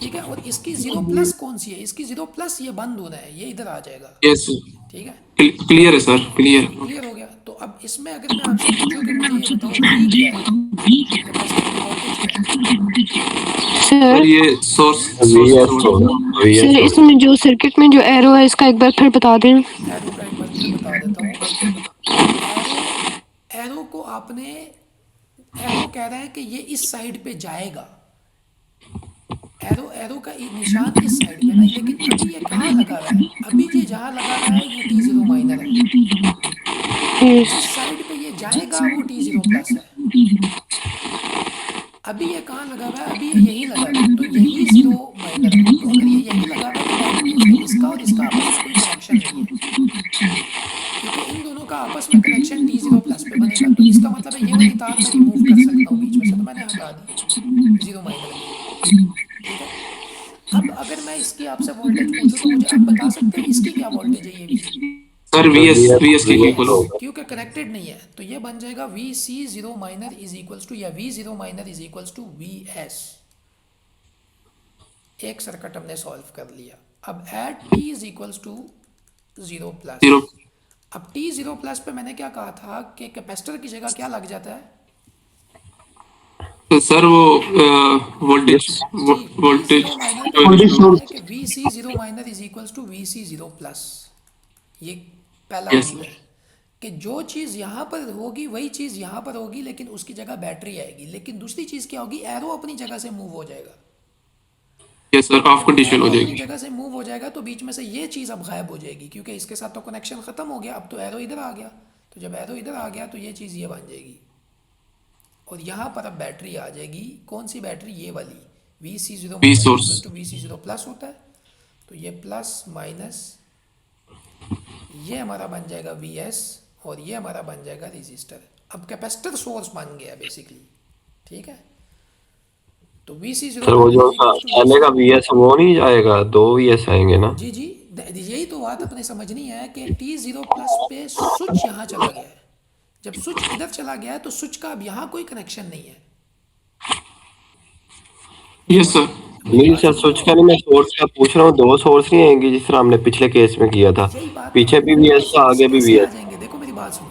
A: ठीक है। और इसकी ज़ीरो प्लस कौन सी है, इसकी ज़ीरो प्लस ये बंद होना है, ये इधर आ जाएगा,
D: यस सर,
A: ठीक है।
D: क्लियर है सर, क्लियर।
A: क्लियर हो गया। तो अब इसमें अगर मैं आपसे पूछूं कि मुझे ये बताओ वी क्या है, कैपेसिटर की वोल्टेज क्या है,
D: सर
C: सर
D: ये सोर्स
B: VS होगा,
C: सर
B: VS होगा।
C: इसमें जो सर्किट में जो एरो है इसका एक बार फिर बता दें।
A: एरो का एक बार फिर बता देता हूँ। एरो एरो को आपने, एरो कह रहा है कि ये इस साइड पे जाएगा, एरो का निशान इस साइड पे ना, लेकिन अभी ये कहाँ लगा हुआ है, अभी ये जहाँ लगा हुआ है ये टी ज़ीरो माइनर है। जिस साइड पे ये जाएगा वो टी ज़ीरो प्लस है। अभी ये कहाँ लगा हुआ है, अभी ये यहीं लगा हुआ है, तो यही ज़ीरो माइनर है। तो अगर ये यहीं लगा हुआ है तो दैट मीन्स कि इसका और इसका आपस में कोई कनेक्शन नहीं है, क्योंकि इन दोनों का आपस में कनेक्शन टी ज़ीरो प्लस पे बनेगा। तो इसका मतलब है ये वाली तार मैं रिमूव कर सकता हूँ बीच में से, तो मैंने हटा दी ज़ीरो माइनर की, ठीक है। अब अगर मैं इसकी आपसे वोल्टेज पूछूं तो मुझे आप बता सकते हैं इसकी क्या वोल्टेज है, ये भी
D: सर वीएस के इक्वल होगा।
A: क्योंकि कनेक्टेड नहीं है, तो ये बन जाएगा v C zero minor is equals to, या v zero minor is equals to we s. एक सर्किट हमने सॉल्व कर लिया। अब at t is equals to zero plus.
D: Zero
A: अब टी ज़ीरो प्लस पे मैंने क्या कहा था कि कैपेसिटर की जगह क्या लग जाता है,
D: तो सर वो वोल्टेज वोल्टेज
E: वोल्टेज सोर्स
A: कि we C zero minor is equals to we C zero plus. ये पहला
D: Yes,
A: रूल है कि जो चीज़ यहाँ पर होगी वही चीज़ यहाँ पर होगी, लेकिन उसकी जगह बैटरी आएगी। लेकिन दूसरी चीज़ क्या होगी, एरो अपनी जगह से मूव हो जाएगा।
D: Yes sir, of condition
A: arrow
D: हो
A: अपनी
D: जाएगी।
A: जगह से मूव हो जाएगा, तो बीच में से ये चीज़ अब गायब हो जाएगी, क्योंकि इसके साथ तो कनेक्शन ख़त्म हो गया। अब तो एरो इधर आ गया, तो जब एरो इधर आ गया तो ये चीज़ ये बन जाएगी, और यहाँ पर अब बैटरी आ जाएगी। कौन सी बैटरी, ये वाली V C zero
D: V source।
A: To we C zero plus होता है, तो ये प्लस माइनस ये हमारा बन जाएगा वी एस, और ये हमारा बन जाएगा रजिस्टर। अब कैपेसिटर सोर्स बन गया बेसिकली, ठीक है। तो वी सी
B: सर वो जो पहले का VS वो नहीं जाएगा, दो VS आएंगे ना।
A: जी जी, यही तो बात अपने समझनी है कि टी ज़ीरो प्लस पे स्विच यहाँ चला गया है। जब स्विच इधर चला गया है तो स्विच का अब यहाँ कोई कनेक्शन नहीं है।
D: यस सर,
B: नहीं सर, स्विच का नहीं, मैं सोर्स का पूछ रहा हूँ। दो सोर्स नहीं आएंगे जिस तरह हमने पिछले केस में किया था,
A: यही बात
B: पीछे भी VS था, आगे भी
A: कैसे आ
B: VS।
A: जाएंगे, देखो मेरी बात सुनो।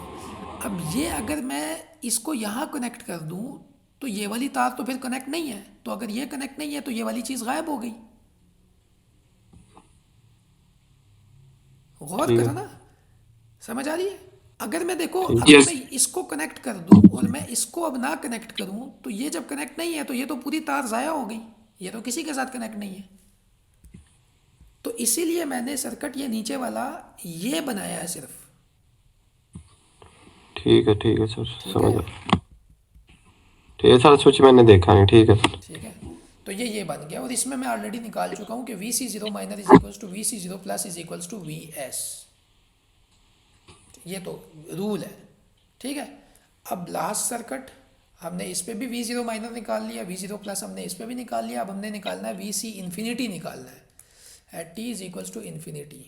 A: अब ये अगर मैं इसको यहाँ कनेक्ट कर दूँ तो ये वाली तार तो फिर कनेक्ट नहीं है, तो अगर ये कनेक्ट नहीं है तो ये वाली चीज़ गायब हो गई। गौर
B: ठीक
A: करो
B: है
A: ना, समझ आ रही है? अगर मैं देखो,
B: ठीक
A: अगर
D: Yes.
A: मैं इसको कनेक्ट कर दूं और मैं इसको अब ना कनेक्ट करूं, तो ये जब कनेक्ट नहीं है तो ये तो पूरी तार ज़ाया हो गई, ये तो किसी के साथ कनेक्ट नहीं है। तो इसीलिए मैंने सर्किट ये नीचे वाला ये बनाया है सिर्फ।
B: ठीक है सर,
A: ठीक
B: समझ
A: है,
B: आ ठीक है सर, स्विच मैंने देखा नहीं, ठीक है सर।
A: ठीक है। तो ये बन गया, और इसमें मैं ऑलरेडी निकाल चुका हूँ कि we C zero minor is equals to we C zero plus is equals to we s. ये तो रूल है, ठीक है। अब लास्ट सर्किट हमने इस पे भी वी जीरो माइनर निकाल लिया, वी जीरो प्लस हमने इस पे भी निकाल लिया। अब हमने निकालना है वी सी इन्फिनिटी निकालना है at t is equals to infinity.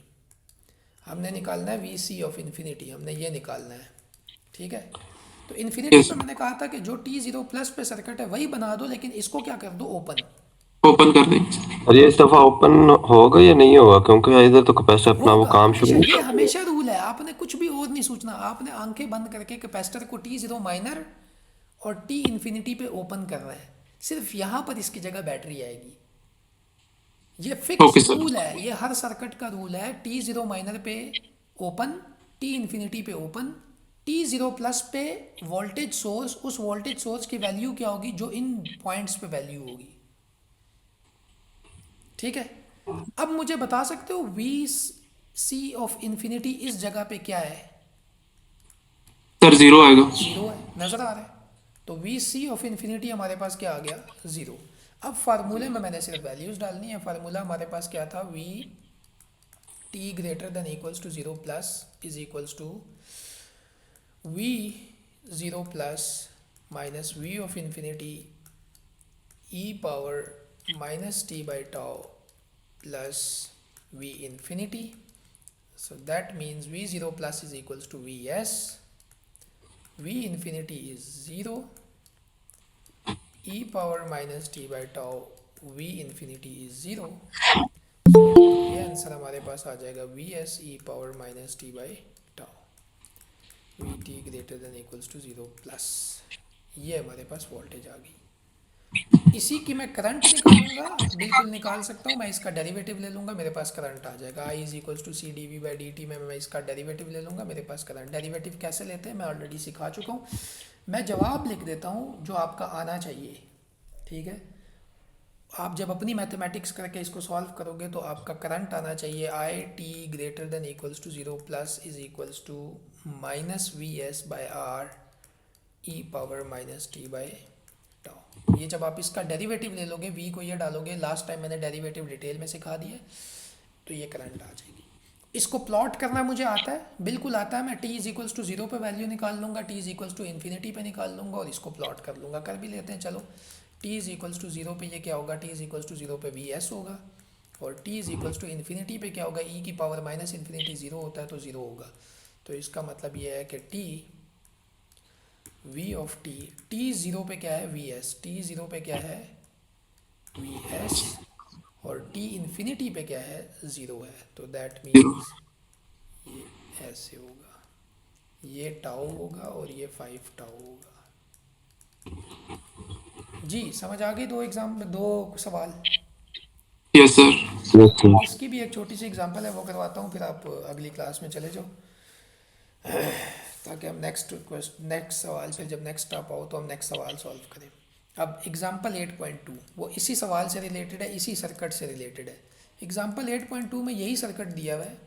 A: हमने निकालना है वी सी ऑफ इन्फिनिटी, हमने ये निकालना है, ठीक है। तो इन्फिनिटी
D: Yes.
A: पे मैंने कहा था कि जो टी जीरो प्लस पे सर्किट है वही बना दो, लेकिन इसको क्या कर दो, ओपन।
D: ओपन कर देंगे।
B: और ये इस दफा ओपन होगा या नहीं होगा, क्योंकि इधर तो कैपेसिटर अपना वो
A: होगा
B: काम
A: हमेशा,
B: शुरू
A: ये हमेशा रूल है। आपने कुछ भी और नहीं सोचना, आपने आंखें बंद करके कैपेसिटर को टी जीरो माइनर और टी इन्फिनिटी पे ओपन करना है। सिर्फ यहाँ पर इसकी जगह बैटरी आएगी। ये
D: Okay,
A: फिक्स
D: sir.
A: रूल है, ये हर सर्किट का रूल है। टी जीरो माइनर पे ओपन, टी इन्फिनिटी पे ओपन, टी जीरो प्लस पे वोल्टेज सोर्स, उस वोल्टेज सोर्स की वैल्यू क्या होगी जो इन पॉइंट्स पे वैल्यू होगी, ठीक है। अब मुझे बता सकते हो वी सी ऑफ इन्फिनिटी इस जगह पे क्या है?
D: सर 0 आएगा।
A: जीरो है, नजर आ रहा है। तो वी सी ऑफ इन्फिनिटी हमारे पास क्या आ गया, जीरो। अब फार्मूले में मैंने सिर्फ वैल्यूज डालनी है। फार्मूला हमारे पास क्या था, V T greater than equals to zero plus is equals to V zero plus minus V of infinity e power minus T by tau plus V infinity. So that means v0 plus is equals to vs, v infinity is 0, e power minus t by tau v infinity is 0। So ये answer हमारे पास आ जाएगा vs e power minus t by tau vt greater than equals to 0 plus। ये हमारे पास voltage आ गई। इसी की मैं करंट निकालूंगा, बिल्कुल निकाल सकता हूँ। मैं इसका डेरिवेटिव ले लूँगा, मेरे पास करंट आ जाएगा। I is equals to C d we by d t में मैं इसका डेरिवेटिव ले लूँगा, मेरे पास करंट। डेरिवेटिव कैसे लेते हैं मैं ऑलरेडी सिखा चुका हूँ। मैं जवाब लिख देता हूँ जो आपका आना चाहिए, ठीक है। आप जब अपनी मैथमेटिक्स करके इसको सॉल्व करोगे तो आपका करंट आना चाहिए I T greater than equals to 0 plus is equals to minus V S by R e power minus T by tau. ये जब आप इसका डेरिवेटिव ले लोगे, v को ये डालोगे, लास्ट टाइम मैंने डेरिवेटिव डिटेल में सिखा दिया, तो ये करंट आ जाएगी। इसको प्लॉट करना मुझे आता है, बिल्कुल आता है। मैं t इज इक्वल्स टू 0 पे वैल्यू निकाल लूँगा, t is equals to infinity पे निकाल लूँगा और इसको प्लॉट कर लूँगा। कर भी लेते हैं, चलो। t इज इक्वल्स टू 0 पे ये क्या होगा, t इज इक्वल्स टू 0 पे vs होगा, और t is equals to infinity पे क्या होगा, e की पावर माइनस इन्फिनिटी 0 होता है तो 0 होगा। तो इसका मतलब ये है कि t v of t, t zero पे क्या है, vs, t ज़ीरो पे क्या है, vs, और t इन्फिनिटी पे क्या है, 0 है। तो दैट मीन्स ये ऐसे होगा, ये टाउ होगा और ये 5 टाउ होगा। जी समझ आ गई? दो सवाल।
D: Yes sir.
A: इसकी भी एक छोटी सी एग्जांपल है, वो करवाता हूँ, फिर आप अगली क्लास में चले जाओ, ताकि हम नेक्स्ट सवाल, फिर जब नेक्स्ट आप आओ तो हम नेक्स्ट सवाल सॉल्व करें। अब एग्जांपल 8.2 वो इसी सवाल से रिलेटेड है, इसी सर्किट से रिलेटेड है। एग्जांपल 8.2 में यही सर्किट दिया हुआ है,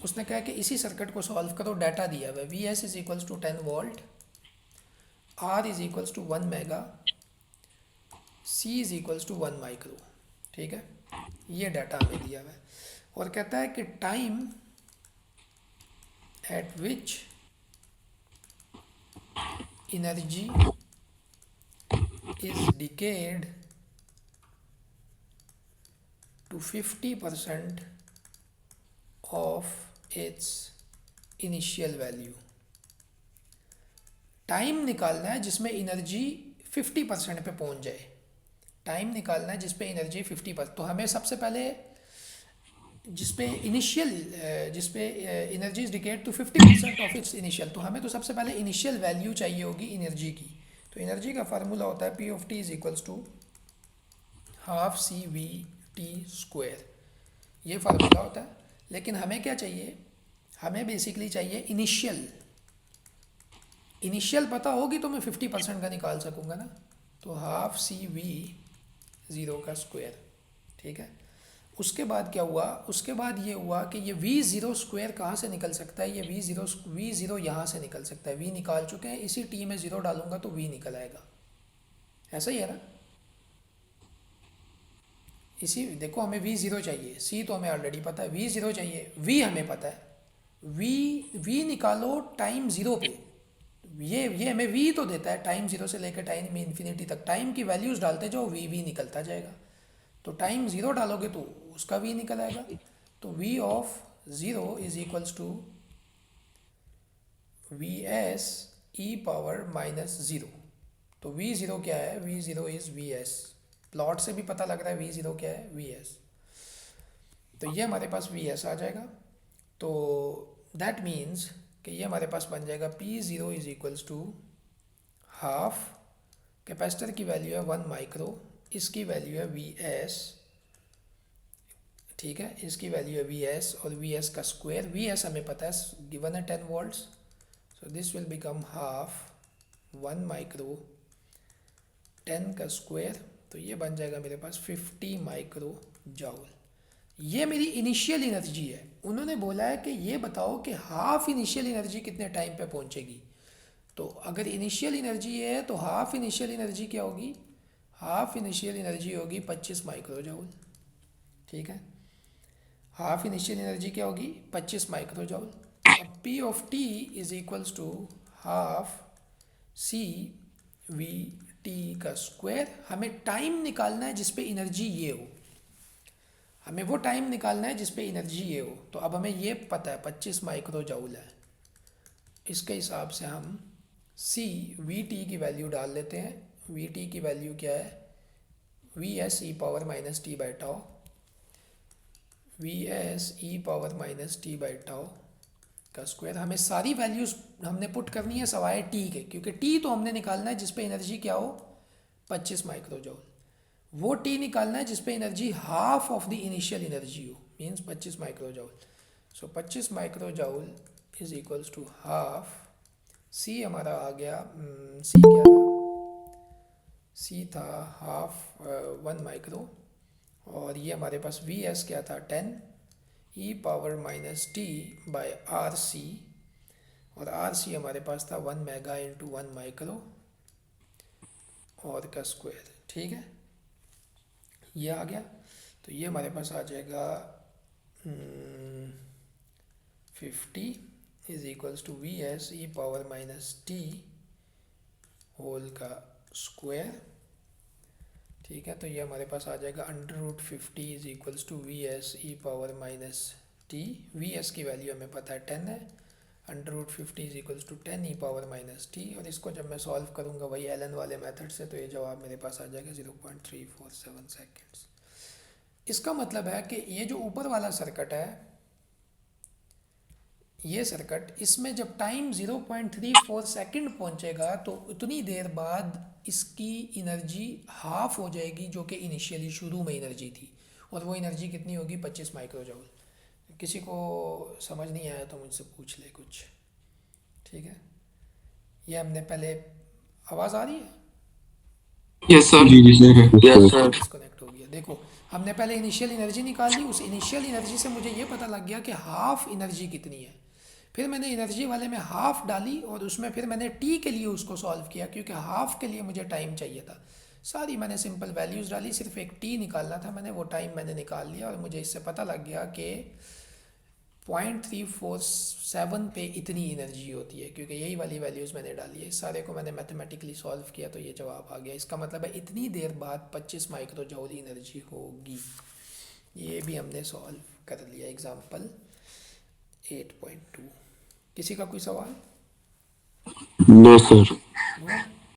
A: उसने कहा कि इसी सर्किट को सॉल्व करो। डाटा दिया हुआ है, V S is equals to 10 volt, R is equals to 1 mega, C is equals to 1 micro, ठीक है। ये डाटा हमें दिया हुआ है, और कहता है कि time at which energy is decayed to 50% of its initial value। Time निकालना है जिसमें एनर्जी 50% पे पहुंच जाए। टाइम निकालना है जिसपे एनर्जी 50%, तो हमें सबसे पहले जिसपे energy is decayed to 50% of its initial, तो हमें तो सबसे पहले इनिशियल वैल्यू चाहिए होगी एनर्जी की। तो एनर्जी का फार्मूला होता है P of T is equals to half C V T square, ये फार्मूला होता है। लेकिन हमें क्या चाहिए, हमें बेसिकली चाहिए इनिशियल पता होगी तो मैं 50% का निकाल सकूँगा ना, तो हाफ सी वी ज़ीरो का स्क्वायर, ठीक है। उसके बाद क्या हुआ, उसके बाद ये हुआ कि ये वी ज़ीरो स्क्वायर कहाँ से निकल सकता है, ये वी ज़ीरो यहाँ से निकल सकता है, वी निकाल चुके हैं, इसी टी में ज़ीरो डालूंगा तो वी निकल आएगा, ऐसा ही है ना। इसी देखो हमें वी ज़ीरो चाहिए, सी तो हमें ऑलरेडी पता है, वी ज़ीरो चाहिए, वी हमें पता है, वी निकालो टाइम ज़ीरो पे, ये हमें वी तो देता है, टाइम ज़ीरो से लेकर टाइम इन्फिनिटी तक टाइम की वैल्यूज़ डालते जाओ, वी निकलता जाएगा। तो टाइम ज़ीरो डालोगे तो उसका वी निकल आएगा, तो V of zero is equals to we S e power minus zero. तो वी ज़ीरो क्या है, V zero is V S, plot से भी पता लग रहा है वी ज़ीरो क्या है, वी एस। तो ये हमारे पास वी एस आ जाएगा, तो दैट मीन्स कि ये हमारे पास बन जाएगा P zero is equals to half, capacitor की वैल्यू है 1 माइक्रो, इसकी वैल्यू है वी एस, ठीक है, इसकी वैल्यू है वी एस और वी एस का स्क्वायर, वी एस हमें पता है गिवन है 10 volts, so this will become half 1 micro 10 का स्क्वायर, तो ये बन जाएगा मेरे पास 50 माइक्रो जाउल। ये मेरी इनिशियल एनर्जी है। उन्होंने बोला है कि ये बताओ कि हाफ इनिशियल एनर्जी कितने टाइम पे पहुंचेगी। तो अगर इनिशियल एनर्जी है तो हाफ इनिशियल एनर्जी क्या होगी, हाफ इनिशियल एनर्जी होगी 25 माइक्रो जाउल, ठीक है। हाफ इनिशियल एनर्जी क्या होगी 25 माइक्रो जाउल। अब P of T is equals to half C V T का स्क्वायर। हमें टाइम निकालना है जिस पे एनर्जी ये हो, हमें वो टाइम निकालना है जिस पे एनर्जी ये हो। तो अब हमें ये पता है 25 माइक्रो जाउल है, इसके हिसाब से हम सी वी टी की वैल्यू डाल लेते हैं। वी टी की वैल्यू क्या है, V S e power minus T by tau, we S e power minus T by tau का स्क्वायर। हमें सारी वैल्यूज़ हमने पुट करनी है सवाए टी के, क्योंकि टी तो हमने निकालना है जिस पे एनर्जी क्या हो 25 माइक्रो जाउल, वो टी निकालना है जिस पे energy half of the initial energy हो, means 25 micro joule. So 25 micro joule is equals to half, c हमारा आ गया, सी क्या था, सी था हाफ 1 माइक्रो, और ये हमारे पास वी एस क्या था 10 e power minus T by are c, और आर सी हमारे पास था 1 मेगा इंटू 1 माइक्रो और का स्क्वायर, ठीक है, ये आ गया। तो ये हमारे पास आ जाएगा 50 is equals to we S e power minus T whole का स्क्वायर, ठीक है। तो ये हमारे पास आ जाएगा √50 is equals to we S e power minus T, V S की वैल्यू हमें पता है 10 है, √50 is equals to 10 e power minus T, और इसको जब मैं सॉल्व करूँगा वही एलन वाले मेथड से, तो ये जवाब मेरे पास आ जाएगा 0.347 सेकेंड्स। इसका मतलब है कि ये जो ऊपर वाला सर्किट है, ये सर्किट, इसमें जब टाइम 0.34 सेकंड पहुंचेगा तो उतनी देर बाद इसकी एनर्जी हाफ हो जाएगी जो कि इनिशियली शुरू में एनर्जी थी, और वो एनर्जी कितनी होगी 25 माइक्रो जाउल। किसी को समझ नहीं आया तो मुझसे पूछ ले कुछ, ठीक है। ये हमने पहले, आवाज़ आ रही है,
D: yes sir,
B: yes sir.
A: Disconnect हो गया। देखो हमने पहले इनिशियल एनर्जी निकाली, उस इनिशियल एनर्जी से मुझे ये पता लग गया कि हाफ एनर्जी कितनी है, फिर मैंने एनर्जी वाले में हाफ डाली और उसमें फिर मैंने टी के लिए उसको सॉल्व किया, क्योंकि हाफ के लिए मुझे टाइम चाहिए था। सारी मैंने सिंपल वैल्यूज़ डाली, सिर्फ एक टी निकालना था मैंने, वो टाइम मैंने निकाल लिया, और मुझे इससे पता लग गया कि 0.347 पे इतनी एनर्जी होती है, क्योंकि यही वाली वैल्यूज़ मैंने डाली है। सारे को मैंने मैथमेटिकली सॉल्व किया तो ये जवाब आ गया। इसका मतलब है इतनी देर बाद 25 माइक्रो जूल एनर्जी होगी। ये भी हमने सॉल्व कर लिया एग्जाम्पल 8.2। किसी का कोई सवाल?
B: No sir.
A: नो।